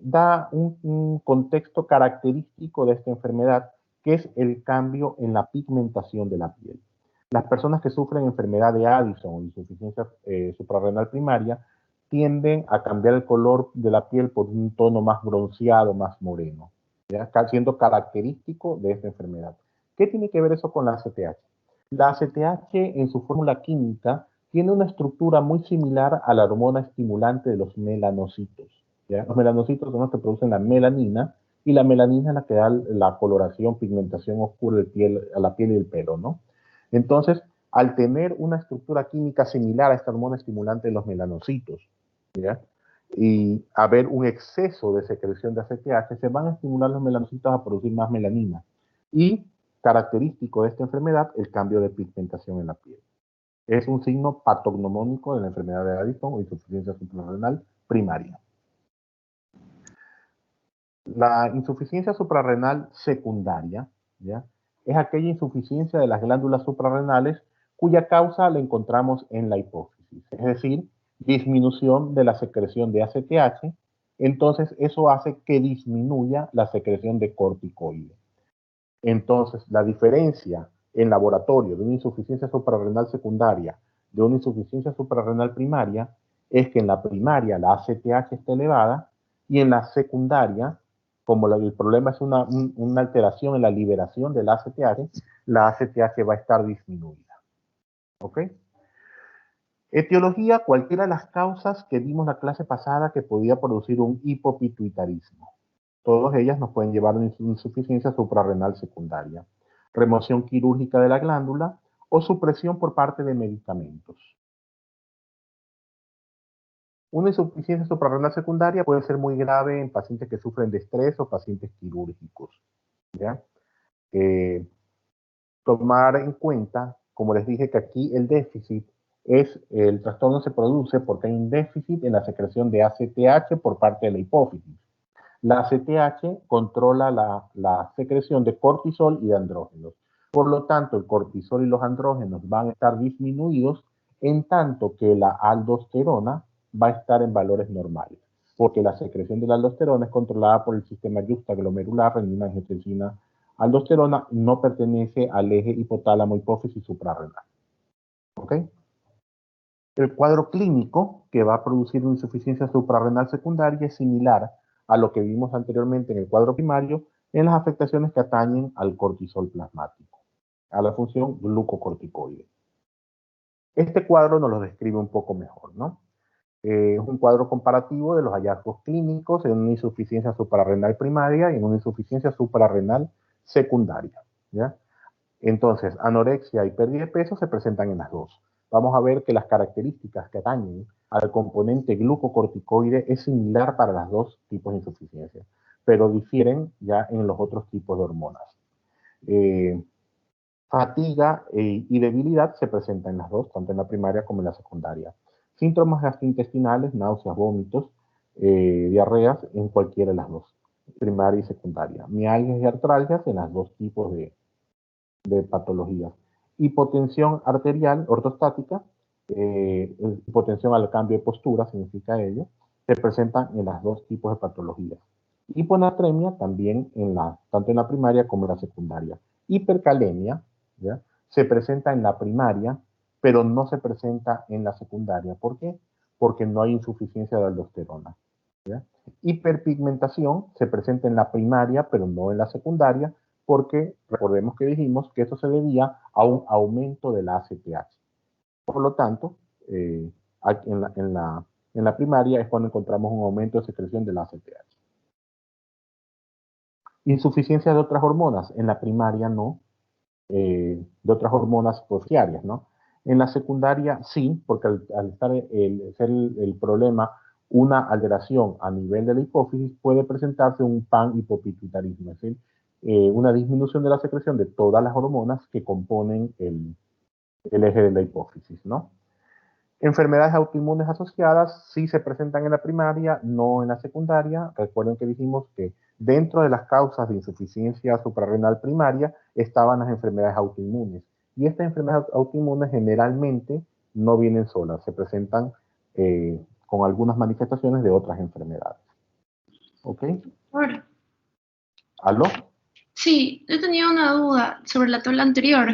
da un contexto característico de esta enfermedad, que es el cambio en la pigmentación de la piel. Las personas que sufren enfermedad de Addison o insuficiencia suprarrenal primaria tienden a cambiar el color de la piel por un tono más bronceado, más moreno, ¿ya? Siendo característico de esta enfermedad. ¿Qué tiene que ver eso con la ACTH? La ACTH en su fórmula química tiene una estructura muy similar a la hormona estimulante de los melanocitos, ¿ya? Los melanocitos son los que producen la melanina, y la melanina es la que da la coloración, pigmentación oscura a la piel y el pelo, ¿no? Entonces, al tener una estructura química similar a esta hormona estimulante de los melanocitos, ¿ya?, y haber un exceso de secreción de ACTH, se van a estimular los melanocitos a producir más melanina. Y característico de esta enfermedad, el cambio de pigmentación en la piel. Es un signo patognomónico de la enfermedad de Addison o insuficiencia suprarrenal primaria. La insuficiencia suprarrenal secundaria, ¿ya?, es aquella insuficiencia de las glándulas suprarrenales cuya causa la encontramos en la hipófisis, es decir, disminución de la secreción de ACTH. Entonces eso hace que disminuya la secreción de corticoides. Entonces, la diferencia en laboratorio de una insuficiencia suprarrenal secundaria de una insuficiencia suprarrenal primaria es que en la primaria la ACTH está elevada y en la secundaria, como el problema es una alteración en la liberación del ACTH, la ACTH va a estar disminuida. ¿Ok? Etiología, cualquiera de las causas que vimos la clase pasada que podía producir un hipopituitarismo. Todas ellas nos pueden llevar a una insuficiencia suprarrenal secundaria, remoción quirúrgica de la glándula o supresión por parte de medicamentos. Una insuficiencia suprarrenal secundaria puede ser muy grave en pacientes que sufren de estrés o pacientes quirúrgicos, ¿ya? Tomar en cuenta, como les dije, que aquí el déficit el trastorno se produce porque hay un déficit en la secreción de ACTH por parte de la hipófisis. La ACTH controla la secreción de cortisol y de andrógenos. Por lo tanto, el cortisol y los andrógenos van a estar disminuidos, en tanto que la aldosterona va a estar en valores normales, porque la secreción de la aldosterona es controlada por el sistema yuxtaglomerular, renina, angiotensina, aldosterona, no pertenece al eje hipotálamo, hipófisis suprarrenal. ¿Ok? El cuadro clínico que va a producir una insuficiencia suprarrenal secundaria es similar a lo que vimos anteriormente en el cuadro primario en las afectaciones que atañen al cortisol plasmático. a la función glucocorticoide. Este cuadro nos lo describe un poco mejor, ¿no? Es un cuadro comparativo de los hallazgos clínicos en una insuficiencia suprarrenal primaria y en una insuficiencia suprarrenal secundaria, ¿ya? Entonces, anorexia y pérdida de peso se presentan en las dos. Vamos a ver que las características que atañen al componente glucocorticoide es similar para los dos tipos de insuficiencia, pero difieren ya en los otros tipos de hormonas. Fatiga y debilidad se presentan en las dos, tanto en la primaria como en la secundaria. Síntomas gastrointestinales, náuseas, vómitos, diarreas en cualquiera de las dos, primaria y secundaria. Mialgias y artralgias en los dos tipos de patologías. Hipotensión arterial ortostática, hipotensión al cambio de postura, significa ello, se presentan en los dos tipos de patologías. Hiponatremia también tanto en la primaria como en la secundaria. Hipercalemia, ¿ya?, se presenta en la primaria, pero no se presenta en la secundaria. ¿Por qué? Porque no hay insuficiencia de aldosterona, ¿ya? Hiperpigmentación se presenta en la primaria, pero no en la secundaria, porque recordemos que dijimos que eso se debía a un aumento de la ACTH. Por lo tanto, en la primaria es cuando encontramos un aumento de secreción de la ACTH. Insuficiencia de otras hormonas, en la primaria no, de otras hormonas terciarias, ¿no? En la secundaria sí, porque al ser el problema una alteración a nivel de la hipófisis, puede presentarse un panhipopituitarismo, es decir, una disminución de la secreción de todas las hormonas que componen el eje de la hipófisis, ¿no? Enfermedades autoinmunes asociadas sí se presentan en la primaria, no en la secundaria. Recuerden que dijimos que dentro de las causas de insuficiencia suprarrenal primaria estaban las enfermedades autoinmunes. Y estas enfermedades autoinmunes generalmente no vienen solas, se presentan con algunas manifestaciones de otras enfermedades. ¿Ok? Ahora, ¿Aló? sí, yo tenía una duda sobre la tabla anterior,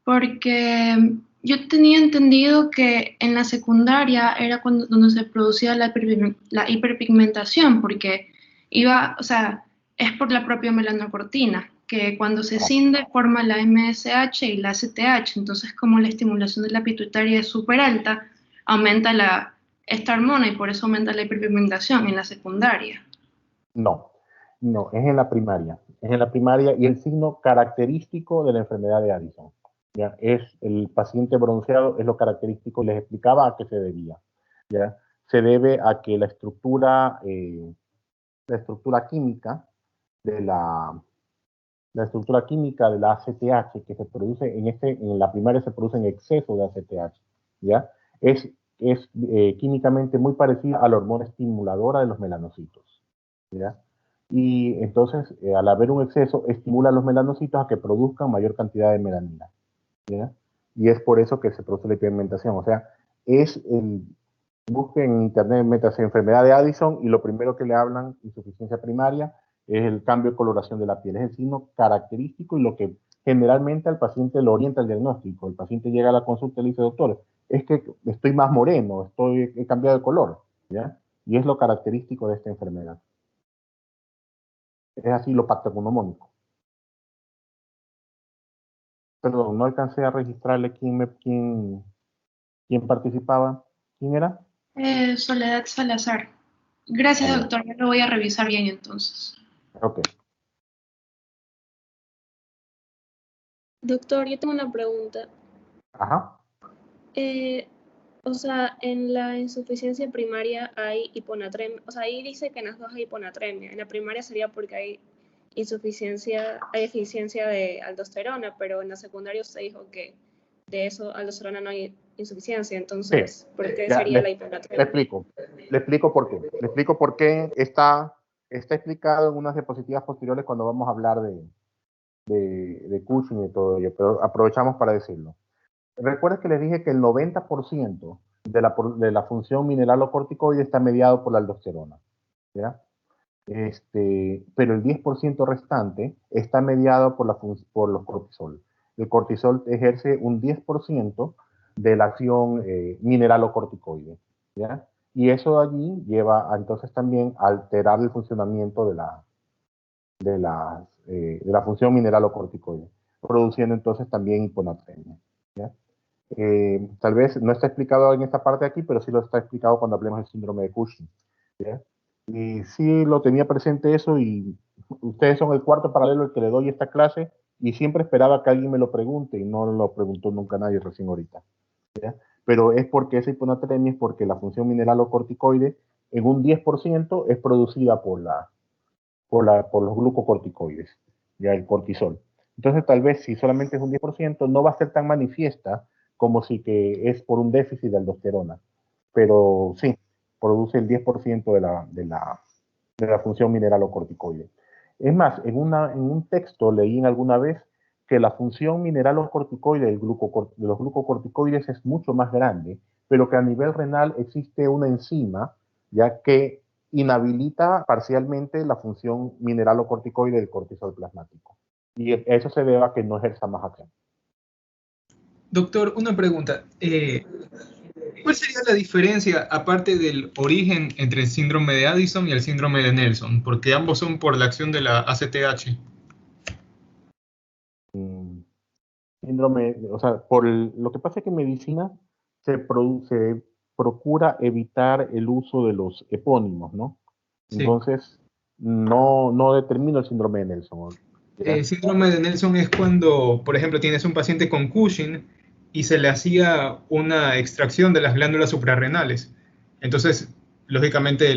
porque yo tenía entendido que en la secundaria era donde se producía la hiperpigmentación, porque o sea, es por la propia melanocortina, que cuando se cinde forma la MSH y la ACTH, entonces como la estimulación de la pituitaria es súper alta, aumenta esta hormona y por eso aumenta la hiperpigmentación en la secundaria. No, es en la primaria. Es en la primaria y el signo característico de la enfermedad de Addison. ¿Ya? Es el paciente bronceado, es lo característico, les explicaba a qué se debía, ¿ya? Se debe a que la estructura química de la ACTH que se produce en la primaria se produce en exceso de ACTH, ¿ya? Es químicamente muy parecida a la hormona estimuladora de los melanocitos, ¿ya? Y entonces, al haber un exceso, estimula a los melanocitos a que produzcan mayor cantidad de melanina, ¿ya? Y es por eso que se produce la hiperpigmentación. O sea, busquen en internet, métase enfermedad de Addison y lo primero que le hablan, insuficiencia primaria, es el cambio de coloración de la piel. Es el signo característico y lo que generalmente al paciente lo orienta al diagnóstico. El paciente llega a la consulta y le dice, doctor, es que estoy más moreno, he cambiado de color, ¿ya? Y es lo característico de esta enfermedad. Es así lo patognomónico. Perdón, no alcancé a registrarle quién participaba. ¿Quién era? Soledad Salazar. Gracias, doctor. Yo lo voy a revisar bien entonces. Ok. Doctor, yo tengo una pregunta. Ajá. O sea, en la insuficiencia primaria hay hiponatremia. O sea, ahí dice que en las dos hay hiponatremia. En la primaria sería porque hay deficiencia de aldosterona, pero en la secundaria usted dijo que de eso aldosterona no hay insuficiencia. Entonces, sí. ¿Por qué sería la hiponatremia? Le explico por qué. Le explico por qué está explicado en unas diapositivas posteriores cuando vamos a hablar de Cushing y todo ello, pero aprovechamos para decirlo. Recuerda que les dije que el 90% de la función mineralocorticoide está mediado por la aldosterona, ¿ya? Pero el 10% restante está mediado por los cortisol. El cortisol ejerce un 10% de la acción mineralocorticoide, ¿ya? Y eso allí lleva entonces también a alterar el funcionamiento de la función mineralocorticoide. produciendo entonces también hiponatremia, ¿ya? Tal vez no está explicado en esta parte de aquí, pero sí lo está explicado cuando hablemos del síndrome de Cushing, ¿ya? Y sí lo tenía presente eso, y ustedes son el cuarto paralelo al que le doy esta clase, y siempre esperaba que alguien me lo pregunte, y no lo preguntó nunca nadie recién ahorita, ¿ya? Pero es porque esa hiponatremia es porque la función mineralocorticoide en un 10% es producida por los glucocorticoides, ya el cortisol. Entonces, tal vez si solamente es un 10%, no va a ser tan manifiesta como si que es por un déficit de aldosterona. Pero sí, produce el 10% de la función mineralocorticoide. Es más, en un texto leí alguna vez que la función mineralocorticoide de los glucocorticoides es mucho más grande, pero que a nivel renal existe una enzima, ya que inhabilita parcialmente la función mineralocorticoide del cortisol plasmático. Y eso se debe a que no ejerza más acción. Doctor, una pregunta. ¿Cuál sería la diferencia, aparte del origen, entre el síndrome de Addison y el síndrome de Nelson? Porque ambos son por la acción de la ACTH. Síndrome, o sea, lo que pasa es que en medicina se procura evitar el uso de los epónimos, ¿no? Sí. Entonces, no determino el síndrome de Nelson. El síndrome de Nelson es cuando, por ejemplo, tienes un paciente con Cushing y se le hacía una extracción de las glándulas suprarrenales. Entonces, lógicamente,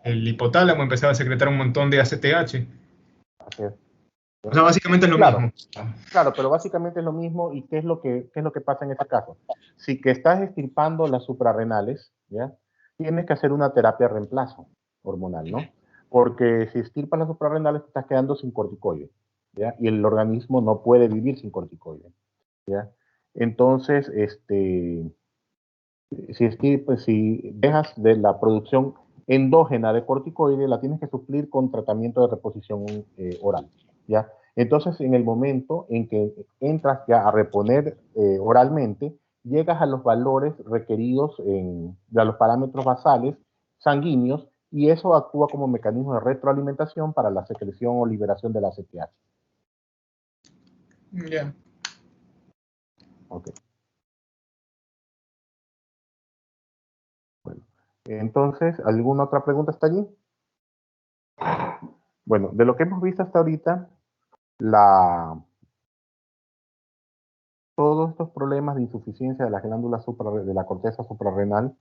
el hipotálamo empezaba a secretar un montón de ACTH. Así es. O sea, básicamente es lo mismo. Claro, pero básicamente es lo mismo. ¿Y qué es lo que pasa en este caso? Si que estás extirpando las suprarrenales, ¿ya? Tienes que hacer una terapia de reemplazo hormonal, ¿no? Porque si extirpas las suprarrenales te estás quedando sin corticoides, ¿ya? Y el organismo no puede vivir sin corticoides, ¿ya? Entonces, si dejas de la producción endógena de corticoides, la tienes que suplir con tratamiento de reposición oral, ¿ya? Entonces, en el momento en que entras ya a reponer oralmente, llegas a los valores requeridos de los parámetros basales sanguíneos, y eso actúa como mecanismo de retroalimentación para la secreción o liberación de la ACTH. Ya. Ok. Bueno, entonces, ¿alguna otra pregunta hasta allí? Bueno, de lo que hemos visto hasta ahorita, todos estos problemas de insuficiencia de las glándulas de la corteza suprarrenal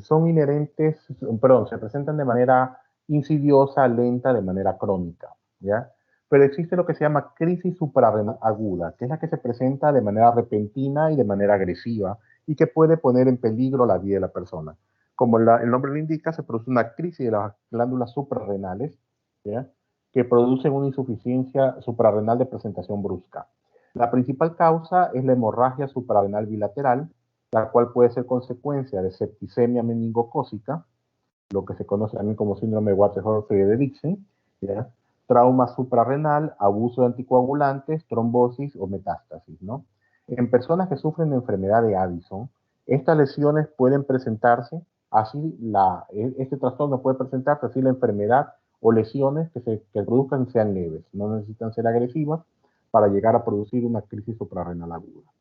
son inherentes, perdón, se presentan de manera insidiosa, lenta, de manera crónica, ¿ya? Pero existe lo que se llama crisis suprarrenal aguda, que es la que se presenta de manera repentina y de manera agresiva y que puede poner en peligro la vida de la persona. Como el nombre lo indica, se produce una crisis de las glándulas suprarrenales, ¿ya? Que producen una insuficiencia suprarrenal de presentación brusca. La principal causa es la hemorragia suprarrenal bilateral, la cual puede ser consecuencia de septicemia meningocócica, lo que se conoce también como síndrome de Waterhouse-Friedrichsen, ¿ya? Trauma suprarrenal, abuso de anticoagulantes, trombosis o metástasis, ¿no? En personas que sufren de enfermedad de Addison, estas lesiones pueden presentarse, este trastorno puede presentarse así la enfermedad o lesiones que produzcan sean leves, no necesitan ser agresivas para llegar a producir una crisis suprarrenal aguda.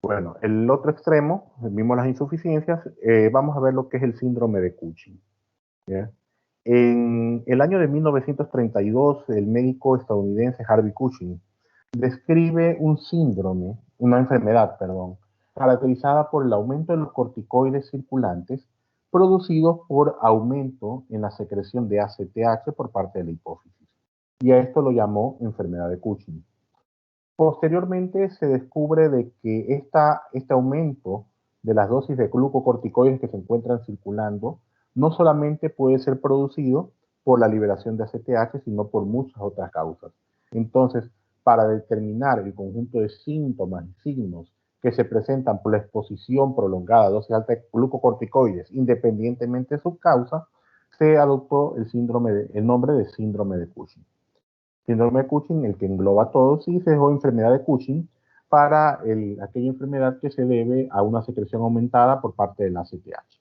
Bueno, el otro extremo, vimos las insuficiencias, vamos a ver lo que es el síndrome de Cushing, ¿ya? En el año de 1932, el médico estadounidense Harvey Cushing describe una enfermedad, caracterizada por el aumento de los corticoides circulantes producidos por aumento en la secreción de ACTH por parte de la hipófisis. Y a esto lo llamó enfermedad de Cushing. Posteriormente se descubre de que este aumento de las dosis de glucocorticoides que se encuentran circulando no solamente puede ser producido por la liberación de ACTH, sino por muchas otras causas. Entonces, para determinar el conjunto de síntomas y signos que se presentan por la exposición prolongada a dosis altas de glucocorticoides, independientemente de su causa, se adoptó el nombre de síndrome de Cushing. Síndrome de Cushing, el que engloba todo, sí se dejó enfermedad de Cushing para aquella enfermedad que se debe a una secreción aumentada por parte del ACTH.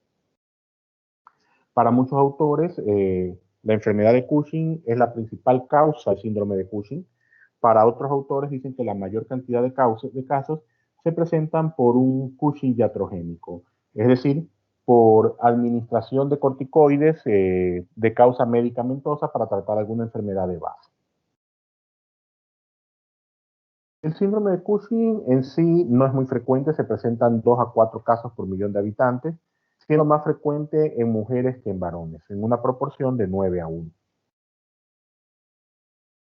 Para muchos autores, La enfermedad de Cushing es la principal causa del síndrome de Cushing. Para otros autores dicen que la mayor cantidad de casos se presentan por un Cushing iatrogénico, es decir, por administración de corticoides de causa medicamentosa para tratar alguna enfermedad de base. El síndrome de Cushing en sí no es muy frecuente, se presentan 2 a 4 casos por millón de habitantes, siendo más frecuente en mujeres que en varones, en una proporción de 9 a 1.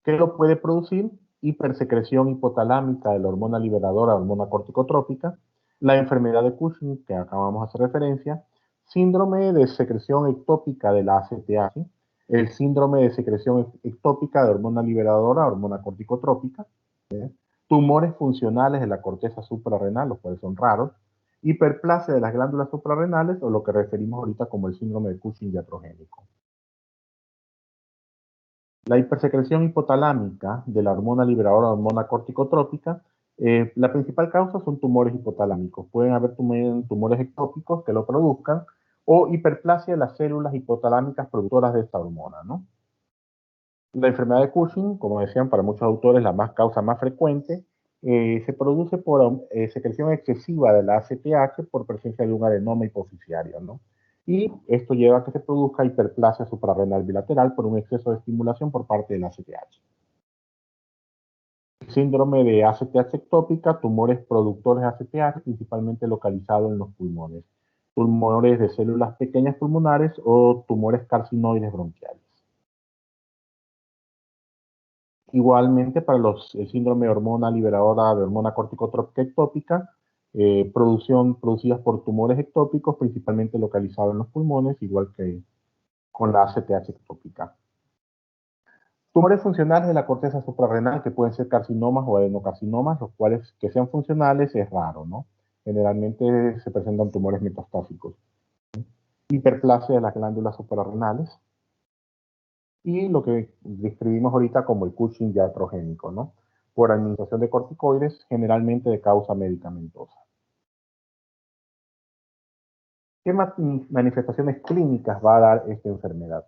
¿Qué lo puede producir? Hipersecreción hipotalámica de la hormona liberadora, hormona corticotrópica, la enfermedad de Cushing, que acabamos de hacer referencia, síndrome de secreción ectópica de la ACTH, el síndrome de secreción ectópica de hormona liberadora, hormona corticotrópica, tumores funcionales de la corteza suprarrenal, los cuales son raros, hiperplasia de las glándulas suprarrenales, o lo que referimos ahorita como el síndrome de Cushing iatrogénico. La hipersecreción hipotalámica de la hormona liberadora, hormona corticotrópica, la principal causa son tumores hipotalámicos. Pueden haber tumores ectópicos que lo produzcan, o hiperplasia de las células hipotalámicas productoras de esta hormona, ¿no? La enfermedad de Cushing, como decían para muchos autores, la causa más frecuente, se produce por secreción excesiva de la ACTH por presencia de un adenoma hipoficiario, ¿no? Y esto lleva a que se produzca hiperplasia suprarrenal bilateral por un exceso de estimulación por parte de la ACTH. Síndrome de ACTH ectópica, tumores productores de ACTH, principalmente localizados en los pulmones. Tumores de células pequeñas pulmonares o tumores carcinoides bronquiales. Igualmente, para el síndrome de hormona liberadora de hormona corticotrópica ectópica, producidas por tumores ectópicos, principalmente localizados en los pulmones, igual que con la ACTH ectópica. Tumores funcionales de la corteza suprarrenal, que pueden ser carcinomas o adenocarcinomas, los cuales que sean funcionales es raro, ¿no? Generalmente se presentan tumores metastásicos. Hiperplasia de las glándulas suprarrenales. Y lo que describimos ahorita como el Cushing iatrogénico, ¿no? Por administración de corticoides, generalmente de causa medicamentosa. ¿Qué manifestaciones clínicas va a dar esta enfermedad?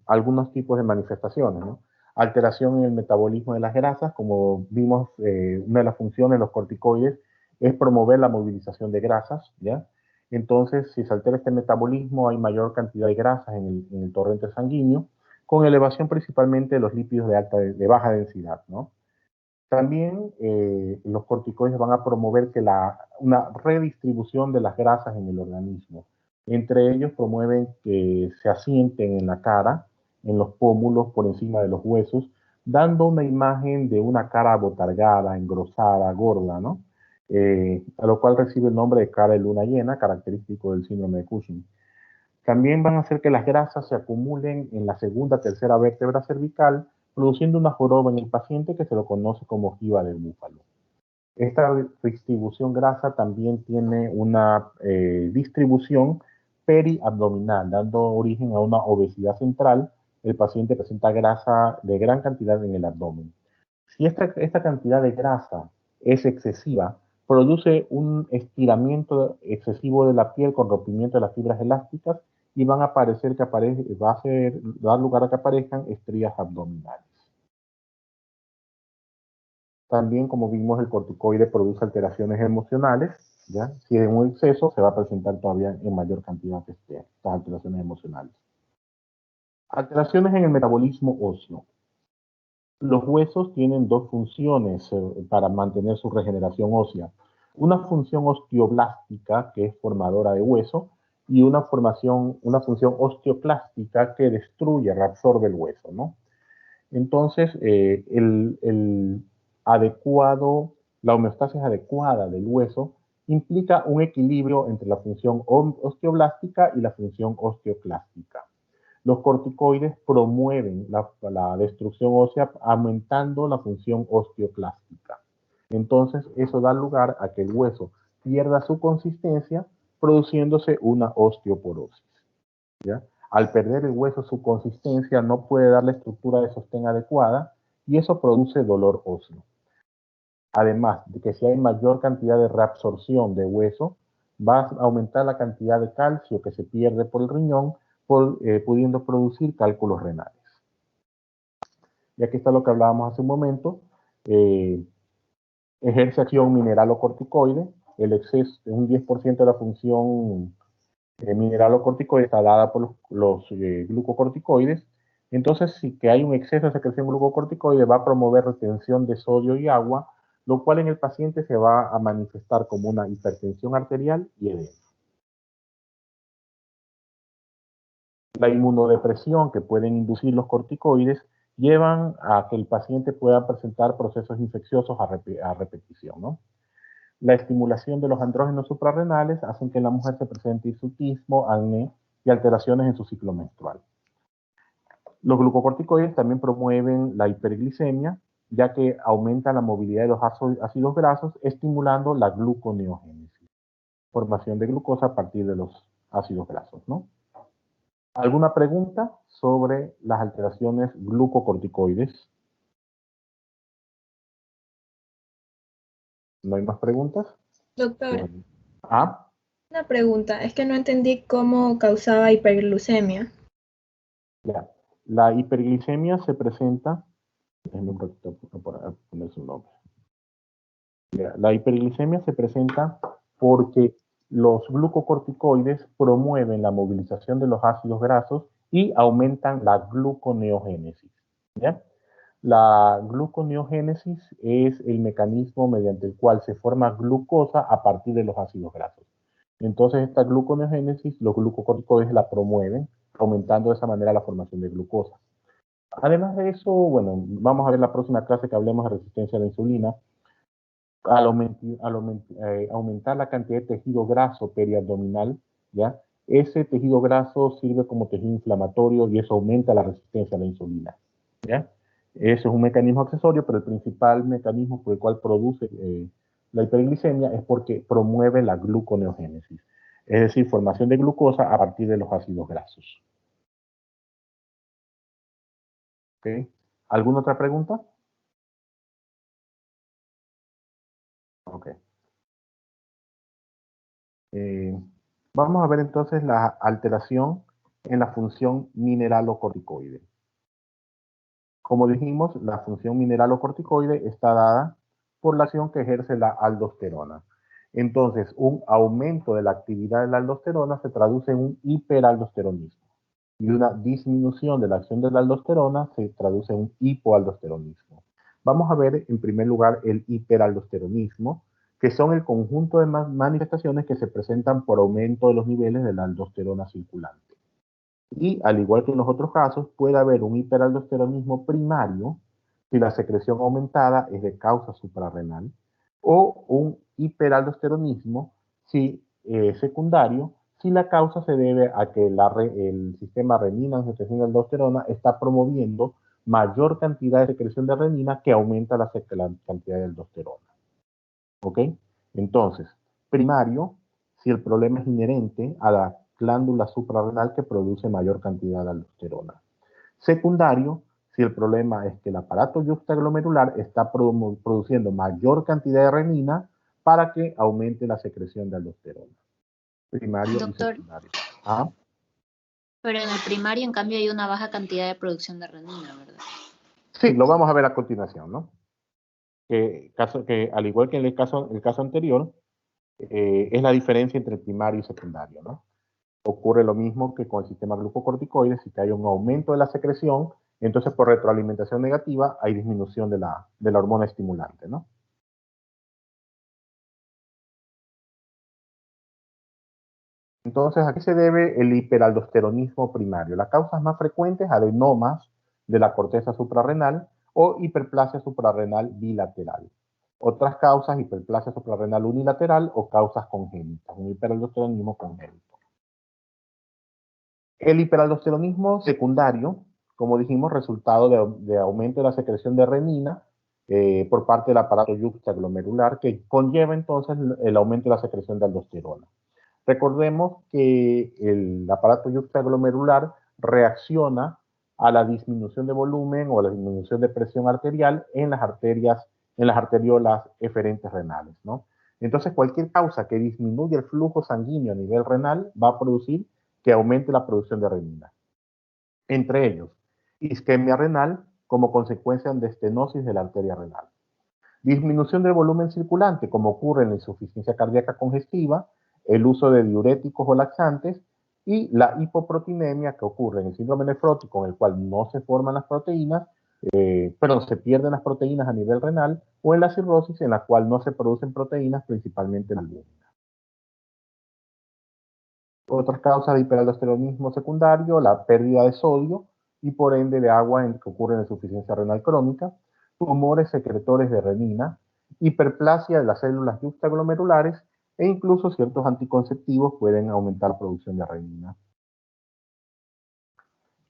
Algunos tipos de manifestaciones, ¿no? Alteración en el metabolismo de las grasas, como vimos, una de las funciones de los corticoides es promover la movilización de grasas, ¿ya? Entonces, si se altera este metabolismo, hay mayor cantidad de grasas en el torrente sanguíneo, con elevación principalmente de los lípidos de baja densidad, ¿no? También los corticoides van a promover una redistribución de las grasas en el organismo. Entre ellos promueven que se asienten en la cara, en los pómulos, por encima de los huesos, dando una imagen de una cara abotargada, engrosada, gorda, ¿no? A lo cual recibe el nombre de cara de luna llena, característico del síndrome de Cushing. También van a hacer que las grasas se acumulen en la segunda, tercera vértebra cervical, produciendo una joroba en el paciente que se lo conoce como ojiva de búfalo. Esta distribución grasa también tiene una distribución periabdominal, dando origen a una obesidad central. El paciente presenta grasa de gran cantidad en el abdomen. Si esta cantidad de grasa es excesiva, produce un estiramiento excesivo de la piel con rompimiento de las fibras elásticas y van a aparecer va a dar lugar a que aparezcan estrías abdominales. También, como vimos, el corticoide produce alteraciones emocionales, ¿ya? Si en un exceso, se va a presentar todavía en mayor cantidad estas alteraciones emocionales. Alteraciones en el metabolismo óseo. Los huesos tienen dos funciones para mantener su regeneración ósea. Una función osteoblástica, que es formadora de hueso, y una función osteoclástica que destruye, reabsorbe el hueso, ¿no? Entonces, la homeostasis adecuada del hueso implica un equilibrio entre la función osteoblástica y la función osteoclástica. Los corticoides promueven la destrucción ósea aumentando la función osteoclástica. Entonces, eso da lugar a que el hueso pierda su consistencia, produciéndose una osteoporosis, ¿ya? Al perder el hueso su consistencia, no puede dar la estructura de sostén adecuada y eso produce dolor óseo. Además de que si hay mayor cantidad de reabsorción de hueso, va a aumentar la cantidad de calcio que se pierde por el riñón, pudiendo producir cálculos renales. Y aquí está lo que hablábamos hace un momento. Ejerce acción mineralocorticoide. El exceso es un 10% de la función mineralocorticoide está dada por los glucocorticoides. Entonces, si que hay un exceso de secreción glucocorticoide, va a promover retención de sodio y agua, lo cual en el paciente se va a manifestar como una hipertensión arterial y edema. La inmunodepresión que pueden inducir los corticoides llevan a que el paciente pueda presentar procesos infecciosos a repetición, ¿no? La estimulación de los andrógenos suprarrenales hacen que en la mujer se presente hirsutismo, acné y alteraciones en su ciclo menstrual. Los glucocorticoides también promueven la hiperglicemia, ya que aumentan la movilidad de los ácidos grasos, estimulando la gluconeogénesis, formación de glucosa a partir de los ácidos grasos, ¿no? ¿Alguna pregunta sobre las alteraciones glucocorticoides? ¿No hay más preguntas? Doctor, Ah, una pregunta. Es que no entendí cómo causaba hiperglucemia. ya. La hiperglicemia se presenta, déjenme un ratito para poner su nombre. Ya, la hiperglicemia se presenta porque los glucocorticoides promueven la movilización de los ácidos grasos y aumentan la gluconeogénesis, ¿ya? La gluconeogénesis es el mecanismo mediante el cual se forma glucosa a partir de los ácidos grasos. Entonces, esta gluconeogénesis, los glucocorticoides la promueven, aumentando de esa manera la formación de glucosa. Además de eso, bueno, vamos a ver la próxima clase que hablemos de resistencia a la insulina. Al aumentar la cantidad de tejido graso periabdominal, ¿ya? Ese tejido graso sirve como tejido inflamatorio y eso aumenta la resistencia a la insulina, ¿ya? Eso es un mecanismo accesorio, pero el principal mecanismo por el cual produce la hiperglicemia es porque promueve la gluconeogénesis, es decir, formación de glucosa a partir de los ácidos grasos. ¿Okay? ¿Alguna otra pregunta? Ok. Vamos a ver entonces la alteración en la función mineralocorticoide. Como dijimos, la función mineralocorticoide está dada por la acción que ejerce la aldosterona. Entonces, un aumento de la actividad de la aldosterona se traduce en un hiperaldosteronismo. Y una disminución de la acción de la aldosterona se traduce en un hipoaldosteronismo. Vamos a ver en primer lugar el hiperaldosteronismo, que son el conjunto de manifestaciones que se presentan por aumento de los niveles de la aldosterona circulante. Y al igual que en los otros casos, puede haber un hiperaldosteronismo primario si la secreción aumentada es de causa suprarrenal, o un hiperaldosteronismo secundario si la causa se debe a que el sistema renina-angiotensina-aldosterona está promoviendo mayor cantidad de secreción de renina que aumenta la cantidad de aldosterona. ¿Ok? Entonces, primario, si el problema es inherente a la glándula suprarrenal que produce mayor cantidad de aldosterona. Secundario, si el problema es que el aparato yuxtaglomerular está produciendo mayor cantidad de renina para que aumente la secreción de aldosterona. Primario Doctor, y secundario. ¿Ah? pero en el primario, en cambio, hay una baja cantidad de producción de renina, ¿verdad? Sí, lo vamos a ver a continuación, ¿no? Que al igual que en el caso anterior, es la diferencia entre primario y secundario, ¿no? Ocurre lo mismo que con el sistema glucocorticoide, si hay un aumento de la secreción, entonces por retroalimentación negativa hay disminución de la hormona estimulante, ¿no? Entonces, ¿a qué se debe el hiperaldosteronismo primario? Las causas más frecuentes, adenomas de la corteza suprarrenal o hiperplasia suprarrenal bilateral. Otras causas, hiperplasia suprarrenal unilateral o causas congénitas, un hiperaldosteronismo congénito. El hiperaldosteronismo secundario, como dijimos, resultado de aumento de la secreción de renina por parte del aparato yuxtaglomerular, que conlleva entonces el aumento de la secreción de aldosterona. Recordemos que el aparato yuxtaglomerular reacciona a la disminución de volumen o a la disminución de presión arterial en las arteriolas eferentes renales, ¿no? Entonces, cualquier causa que disminuya el flujo sanguíneo a nivel renal va a producir que aumente la producción de renina. Entre ellos, isquemia renal como consecuencia de estenosis de la arteria renal. Disminución del volumen circulante, como ocurre en la insuficiencia cardíaca congestiva, el uso de diuréticos o laxantes, y la hipoproteinemia que ocurre en el síndrome nefrótico, en el cual no se forman las proteínas, pero se pierden las proteínas a nivel renal, o en la cirrosis, en la cual no se producen proteínas, principalmente en la albúmina. Otras causas de hiperaldosteronismo secundario, la pérdida de sodio y por ende de agua que ocurre en la insuficiencia renal crónica, tumores secretores de renina, hiperplasia de las células yuxtaglomerulares e incluso ciertos anticonceptivos pueden aumentar la producción de renina.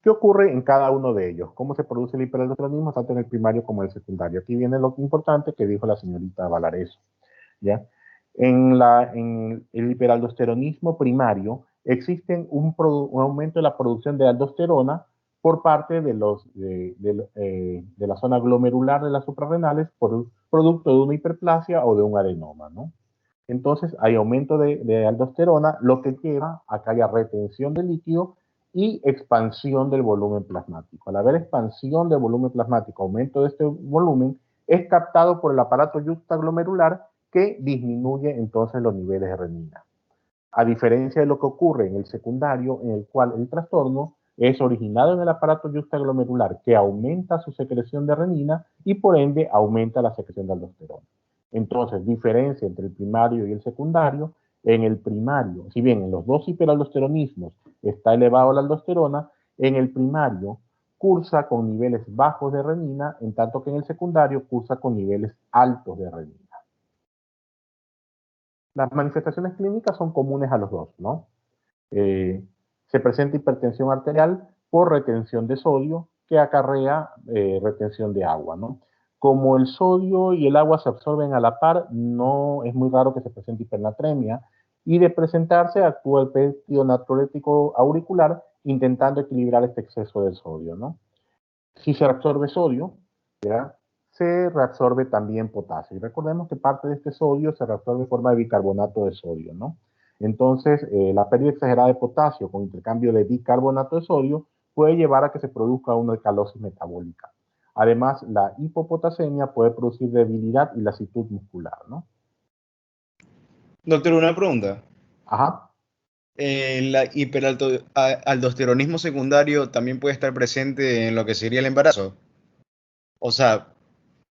¿Qué ocurre en cada uno de ellos? ¿Cómo se produce el hiperaldosteronismo tanto en el primario como en el secundario? Aquí viene lo importante que dijo la señorita Valareso, ¿ya? En el hiperaldosteronismo primario existe un aumento de la producción de aldosterona por parte de la zona glomerular de las suprarrenales por producto de una hiperplasia o de un adenoma, ¿no? Entonces hay aumento de aldosterona, lo que lleva a que haya retención de líquido y expansión del volumen plasmático. Al haber expansión del volumen plasmático, aumento de este volumen, es captado por el aparato yuxtaglomerular que disminuye entonces los niveles de renina. A diferencia de lo que ocurre en el secundario, en el cual el trastorno es originado en el aparato yuxtaglomerular que aumenta su secreción de renina y por ende aumenta la secreción de aldosterona. Entonces, diferencia entre el primario y el secundario. En el primario, si bien en los dos hiperaldosteronismos está elevado la aldosterona, en el primario cursa con niveles bajos de renina, en tanto que en el secundario cursa con niveles altos de renina. Las manifestaciones clínicas son comunes a los dos, ¿no? Se presenta hipertensión arterial por retención de sodio que acarrea retención de agua, ¿no? Como el sodio y el agua se absorben a la par, no es muy raro que se presente hipernatremia, y de presentarse actúa el péptido natriurético auricular intentando equilibrar este exceso de sodio, ¿no? Si se reabsorbe sodio, ¿ya?, se reabsorbe también potasio. Y recordemos que parte de este sodio se reabsorbe en forma de bicarbonato de sodio, ¿no? Entonces, la pérdida exagerada de potasio con intercambio de bicarbonato de sodio puede llevar a que se produzca una alcalosis metabólica. Además, la hipopotasemia puede producir debilidad y lasitud muscular, ¿no? Doctor, una pregunta. Ajá. ¿La hiperaldosteronismo secundario también puede estar presente en lo que sería el embarazo? O sea,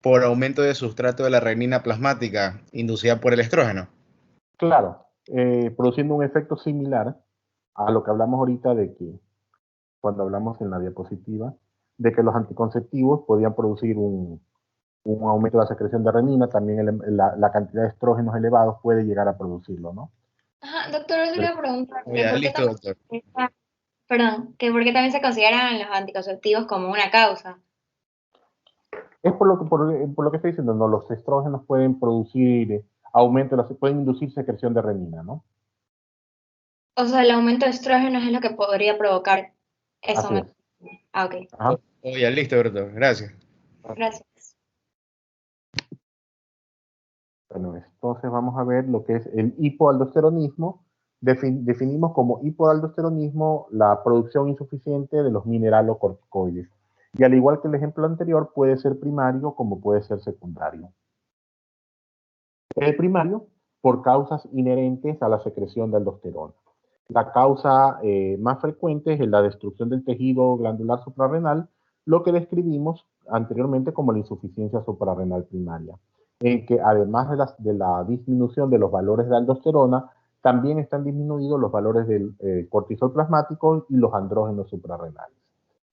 por aumento de sustrato de la renina plasmática inducida por el estrógeno. Claro, produciendo un efecto similar a lo que hablamos ahorita de que, cuando hablamos en la diapositiva, de que los anticonceptivos podían producir un aumento de la secreción de renina, también la cantidad de estrógenos elevados puede llegar a producirlo, ¿no? Ajá, doctor, yo le voy a preguntar, Ya, listo, doctor. Perdón, que por qué también se consideran los anticonceptivos como una causa. Es por lo que estoy diciendo, ¿no? Los estrógenos pueden producir pueden inducir secreción de renina, ¿no? O sea, el aumento de estrógenos es lo que podría provocar eso. Así es. Ah, ok. Ajá. Ya, listo, doctor. Gracias. Gracias. Bueno, entonces vamos a ver lo que es el hipoaldosteronismo. Definimos como hipoaldosteronismo la producción insuficiente de los mineralocorticoides. Y al igual que el ejemplo anterior, puede ser primario como puede ser secundario. El primario, por causas inherentes a la secreción de aldosterona. La causa más frecuente es la destrucción del tejido glandular suprarrenal, lo que describimos anteriormente como la insuficiencia suprarrenal primaria, en que además de la disminución de los valores de aldosterona, también están disminuidos los valores del cortisol plasmático y los andrógenos suprarrenales.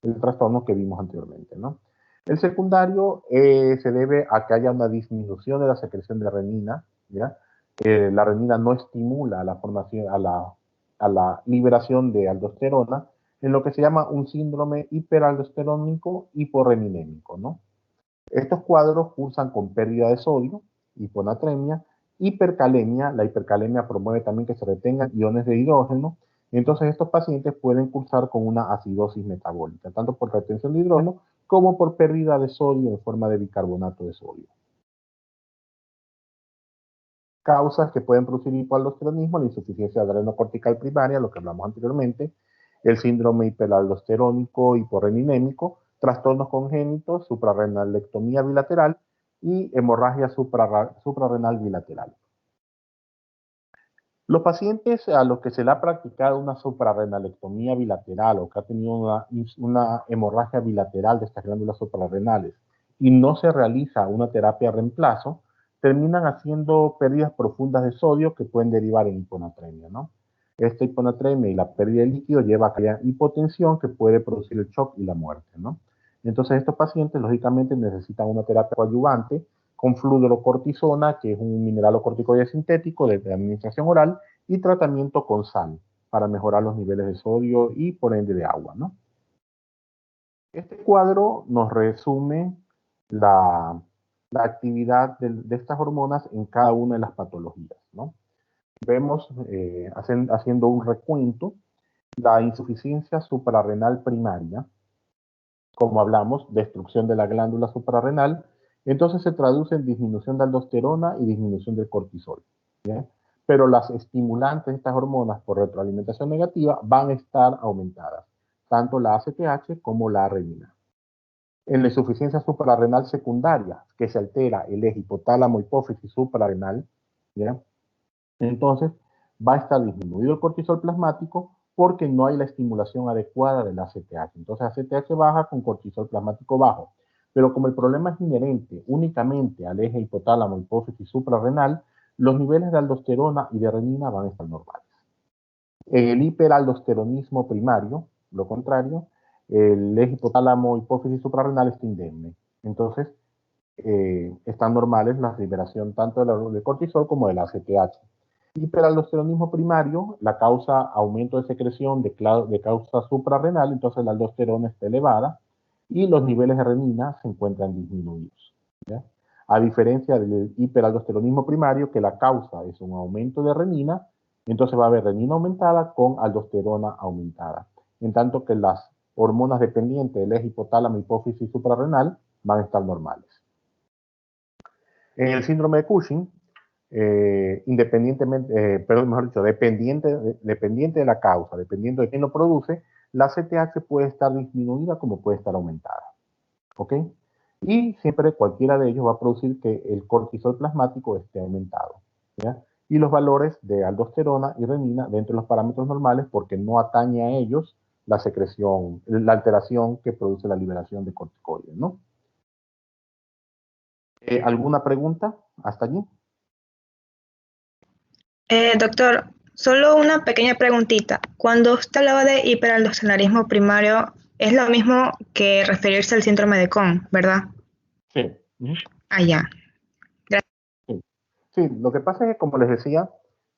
El trastorno que vimos anteriormente, ¿no? El secundario se debe a que haya una disminución de la secreción de renina, ¿ya? La renina no estimula la formación, a la liberación de aldosterona, en lo que se llama un síndrome hiperaldosterónico hiporreninémico, ¿no? Estos cuadros cursan con pérdida de sodio, hiponatremia, hipercalemia. La hipercalemia promueve también que se retengan iones de hidrógeno. Entonces estos pacientes pueden cursar con una acidosis metabólica, tanto por retención de hidrógeno como por pérdida de sodio en forma de bicarbonato de sodio. causas que pueden producir hipoaldosteronismo, la insuficiencia adrenocortical primaria, lo que hablamos anteriormente, el síndrome hiperaldosterónico hiporreninémico, trastornos congénitos, suprarrenalectomía bilateral y hemorragia suprarrenal bilateral. Los pacientes a los que se le ha practicado una suprarrenalectomía bilateral o que ha tenido una hemorragia bilateral de estas glándulas suprarrenales y no se realiza una terapia de reemplazo, terminan haciendo pérdidas profundas de sodio que pueden derivar en hiponatremia, ¿no? Esta hiponatremia y la pérdida de líquido lleva a la hipotensión que puede producir el shock y la muerte, ¿no? Entonces estos pacientes lógicamente necesitan una terapia coadyuvante con fluorocortisona, que es un mineralocorticoide sintético de administración oral, y tratamiento con sal para mejorar los niveles de sodio y por ende de agua, ¿no? Este cuadro nos resume la actividad de estas hormonas en cada una de las patologías, ¿no? Vemos, haciendo un recuento, la insuficiencia suprarrenal primaria, como hablamos, destrucción de la glándula suprarrenal, entonces se traduce en disminución de aldosterona y disminución del cortisol, ¿ya? Pero las estimulantes de estas hormonas por retroalimentación negativa van a estar aumentadas, tanto la ACTH como la renina. En la insuficiencia suprarrenal secundaria, que se altera el eje hipotálamo-hipófisis suprarrenal, ¿ya? Entonces va a estar disminuido el cortisol plasmático porque no hay la estimulación adecuada del ACTH. Entonces ACTH baja con cortisol plasmático bajo. Pero como el problema es inherente únicamente al eje hipotálamo-hipófisis suprarrenal, los niveles de aldosterona y de renina van a estar normales. En el hiperaldosteronismo primario, lo contrario, el eje hipotálamo-hipófisis suprarrenal está indemne. Entonces, están normales la liberación tanto del cortisol como del ACTH. Hiperaldosteronismo primario, la causa aumento de secreción de causa suprarrenal, entonces la aldosterona está elevada y los niveles de renina se encuentran disminuidos, ¿ya? A diferencia del hiperaldosteronismo primario, que la causa es un aumento de renina, entonces va a haber renina aumentada con aldosterona aumentada. En tanto que las hormonas dependientes del eje hipotálamo, hipófisis suprarrenal van a estar normales. En el síndrome de Cushing, dependiente de la causa, dependiendo de quién lo produce, la CTH puede estar disminuida como puede estar aumentada. ¿Ok? Y siempre cualquiera de ellos va a producir que el cortisol plasmático esté aumentado, ¿ya? Y los valores de aldosterona y renina dentro de los parámetros normales porque no atañe a ellos la secreción, la alteración que produce la liberación de corticoides, ¿no? ¿Alguna pregunta hasta allí? Doctor, solo una pequeña preguntita. Cuando usted hablaba de hiperaldosteronismo primario, es lo mismo que referirse al síndrome de Cohn, ¿verdad? Sí. Ah, ya. Gracias. Sí, lo que pasa es que, como les decía,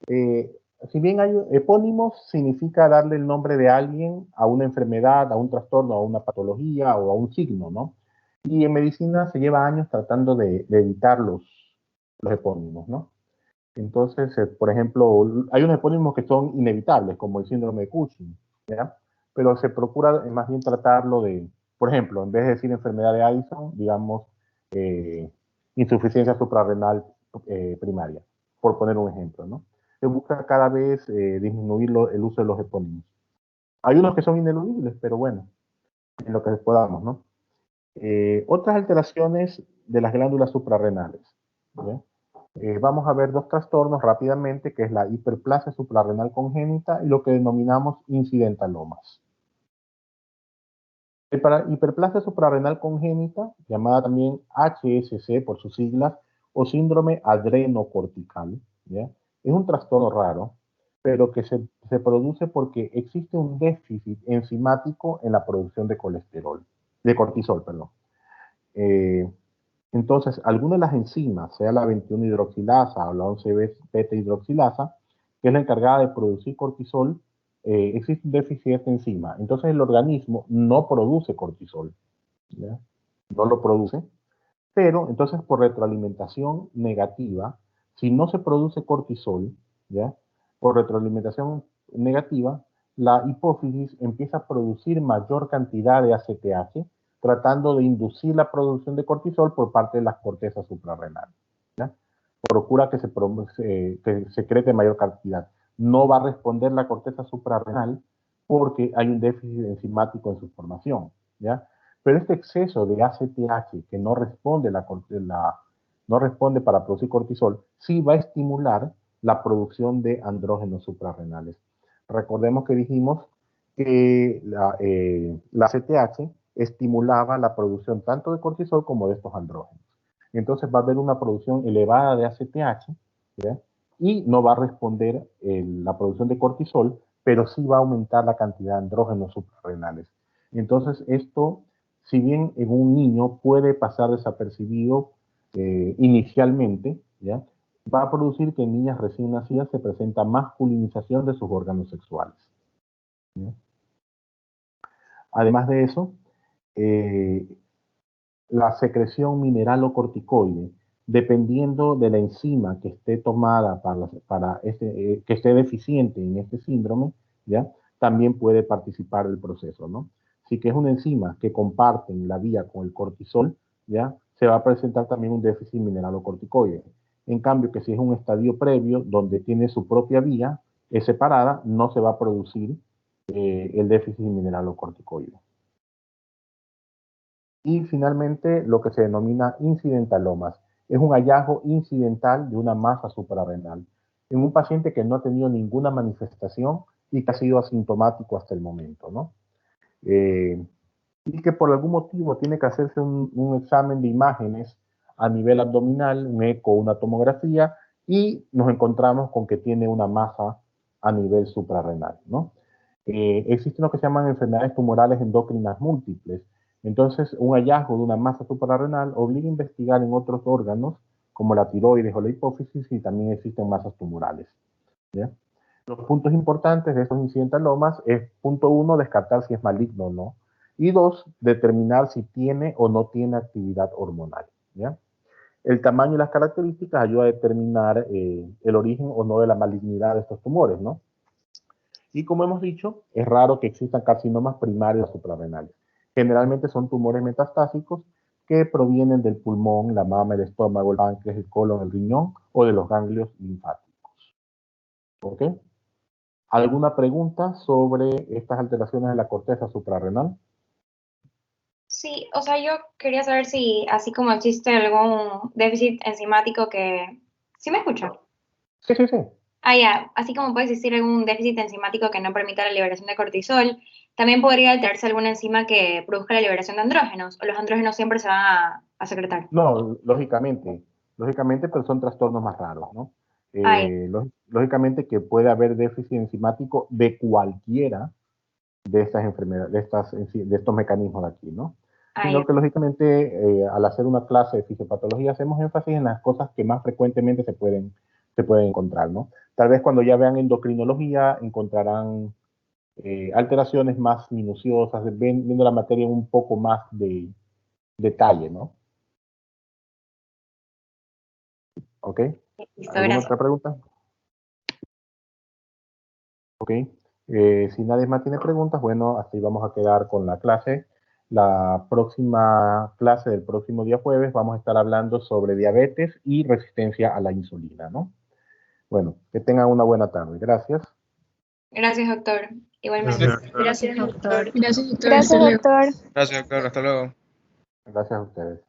si bien hay epónimos, significa darle el nombre de alguien a una enfermedad, a un trastorno, a una patología o a un signo, ¿no? Y en medicina se lleva años tratando de evitar los epónimos, ¿no? Entonces, por ejemplo, hay unos epónimos que son inevitables, como el síndrome de Cushing, ¿ya? Pero se procura más bien tratarlo de, por ejemplo, en vez de decir enfermedad de Addison, digamos, insuficiencia suprarrenal primaria, por poner un ejemplo, ¿no? Se busca cada vez disminuir el uso de los epónimos. Hay unos que son ineludibles, pero bueno, en lo que podamos, ¿no? Otras alteraciones de las glándulas suprarrenales, ¿ya? Vamos a ver dos trastornos rápidamente, que es la hiperplasia suprarrenal congénita y lo que denominamos incidentalomas. Para hiperplasia suprarrenal congénita, llamada también HSC por sus siglas, o síndrome adrenocortical, ¿ya? Es un trastorno raro, pero que se produce porque existe un déficit enzimático en la producción de cortisol, perdón. Entonces, algunas de las enzimas, sea la 21-hidroxilasa o la 11-beta-hidroxilasa, que es la encargada de producir cortisol, existe un déficit de esta enzima. Entonces, el organismo no produce cortisol, ¿ya? No lo produce, pero entonces por retroalimentación negativa, si no se produce cortisol, ¿ya? Por retroalimentación negativa, la hipófisis empieza a producir mayor cantidad de ACTH, tratando de inducir la producción de cortisol por parte de las cortezas suprarrenales, ¿ya? procura que se secrete mayor cantidad. No va a responder la corteza suprarrenal porque hay un déficit enzimático en su formación, ¿ya? Pero este exceso de ACTH que no responde, no responde para producir cortisol, sí va a estimular la producción de andrógenos suprarrenales. Recordemos que dijimos que la ACTH estimulaba la producción tanto de cortisol como de estos andrógenos. Entonces va a haber una producción elevada de ACTH, ¿ya? Y no va a responder la producción de cortisol, pero sí va a aumentar la cantidad de andrógenos suprarrenales. Entonces esto, si bien en un niño puede pasar desapercibido inicialmente, ¿ya? Va a producir que en niñas recién nacidas se presenta masculinización de sus órganos sexuales, ¿ya? Además de eso, la secreción mineralocorticoide, dependiendo de la enzima que esté tomada que esté deficiente en este síndrome, ¿ya? También puede participar del proceso, ¿no? Si que es una enzima que comparten la vía con el cortisol, ¿ya? Se va a presentar también un déficit mineralocorticoide. En cambio, que si es un estadio previo donde tiene su propia vía, es separada, no se va a producir el déficit mineralocorticoide. Y finalmente, lo que se denomina incidentalomas. Es un hallazgo incidental de una masa suprarrenal en un paciente que no ha tenido ninguna manifestación y que ha sido asintomático hasta el momento, ¿no? Y que por algún motivo tiene que hacerse un examen de imágenes a nivel abdominal, un eco, una tomografía, y nos encontramos con que tiene una masa a nivel suprarrenal, ¿no? Existen lo que se llaman enfermedades tumorales endócrinas múltiples. Entonces, un hallazgo de una masa suprarrenal obliga a investigar en otros órganos, como la tiroides o la hipófisis, y también existen masas tumorales, ¿ya? Los puntos importantes de estos incidentalomas es, punto 1, descartar si es maligno o no, y 2, determinar si tiene o no tiene actividad hormonal, ¿ya? El tamaño y las características ayuda a determinar el origen o no de la malignidad de estos tumores, ¿no? Y como hemos dicho, es raro que existan carcinomas primarios suprarrenales. Generalmente son tumores metastásicos que provienen del pulmón, la mama, el estómago, el páncreas, el colon, el riñón o de los ganglios linfáticos. ¿Ok? ¿Alguna pregunta sobre estas alteraciones de la corteza suprarrenal? Sí, o sea, yo quería saber si, así como existe algún déficit enzimático que... ¿Sí me escucha? Sí, sí, sí. Ah, ya, así como puede existir algún déficit enzimático que no permita la liberación de cortisol, también podría alterarse alguna enzima que produzca la liberación de andrógenos, o los andrógenos siempre se van a secretar. No, lógicamente, pero son trastornos más raros, ¿no? Lógicamente que puede haber déficit enzimático de cualquiera de estas enfermedades, de estos mecanismos de aquí, ¿no? Sino que lógicamente al hacer una clase de fisiopatología hacemos énfasis en las cosas que más frecuentemente se pueden encontrar, ¿no? Tal vez cuando ya vean endocrinología encontrarán alteraciones más minuciosas, viendo la materia en un poco más de detalle, ¿no? ¿Ok? ¿Alguna otra pregunta? Ok. Si nadie más tiene preguntas, bueno, así vamos a quedar con la clase. La próxima clase del próximo día jueves vamos a estar hablando sobre diabetes y resistencia a la insulina, ¿no? Bueno, que tengan una buena tarde. Gracias. Gracias, doctor. Igualmente. Gracias, doctor. Gracias, doctor. Gracias, doctor. Gracias, doctor. Hasta luego. Gracias a ustedes.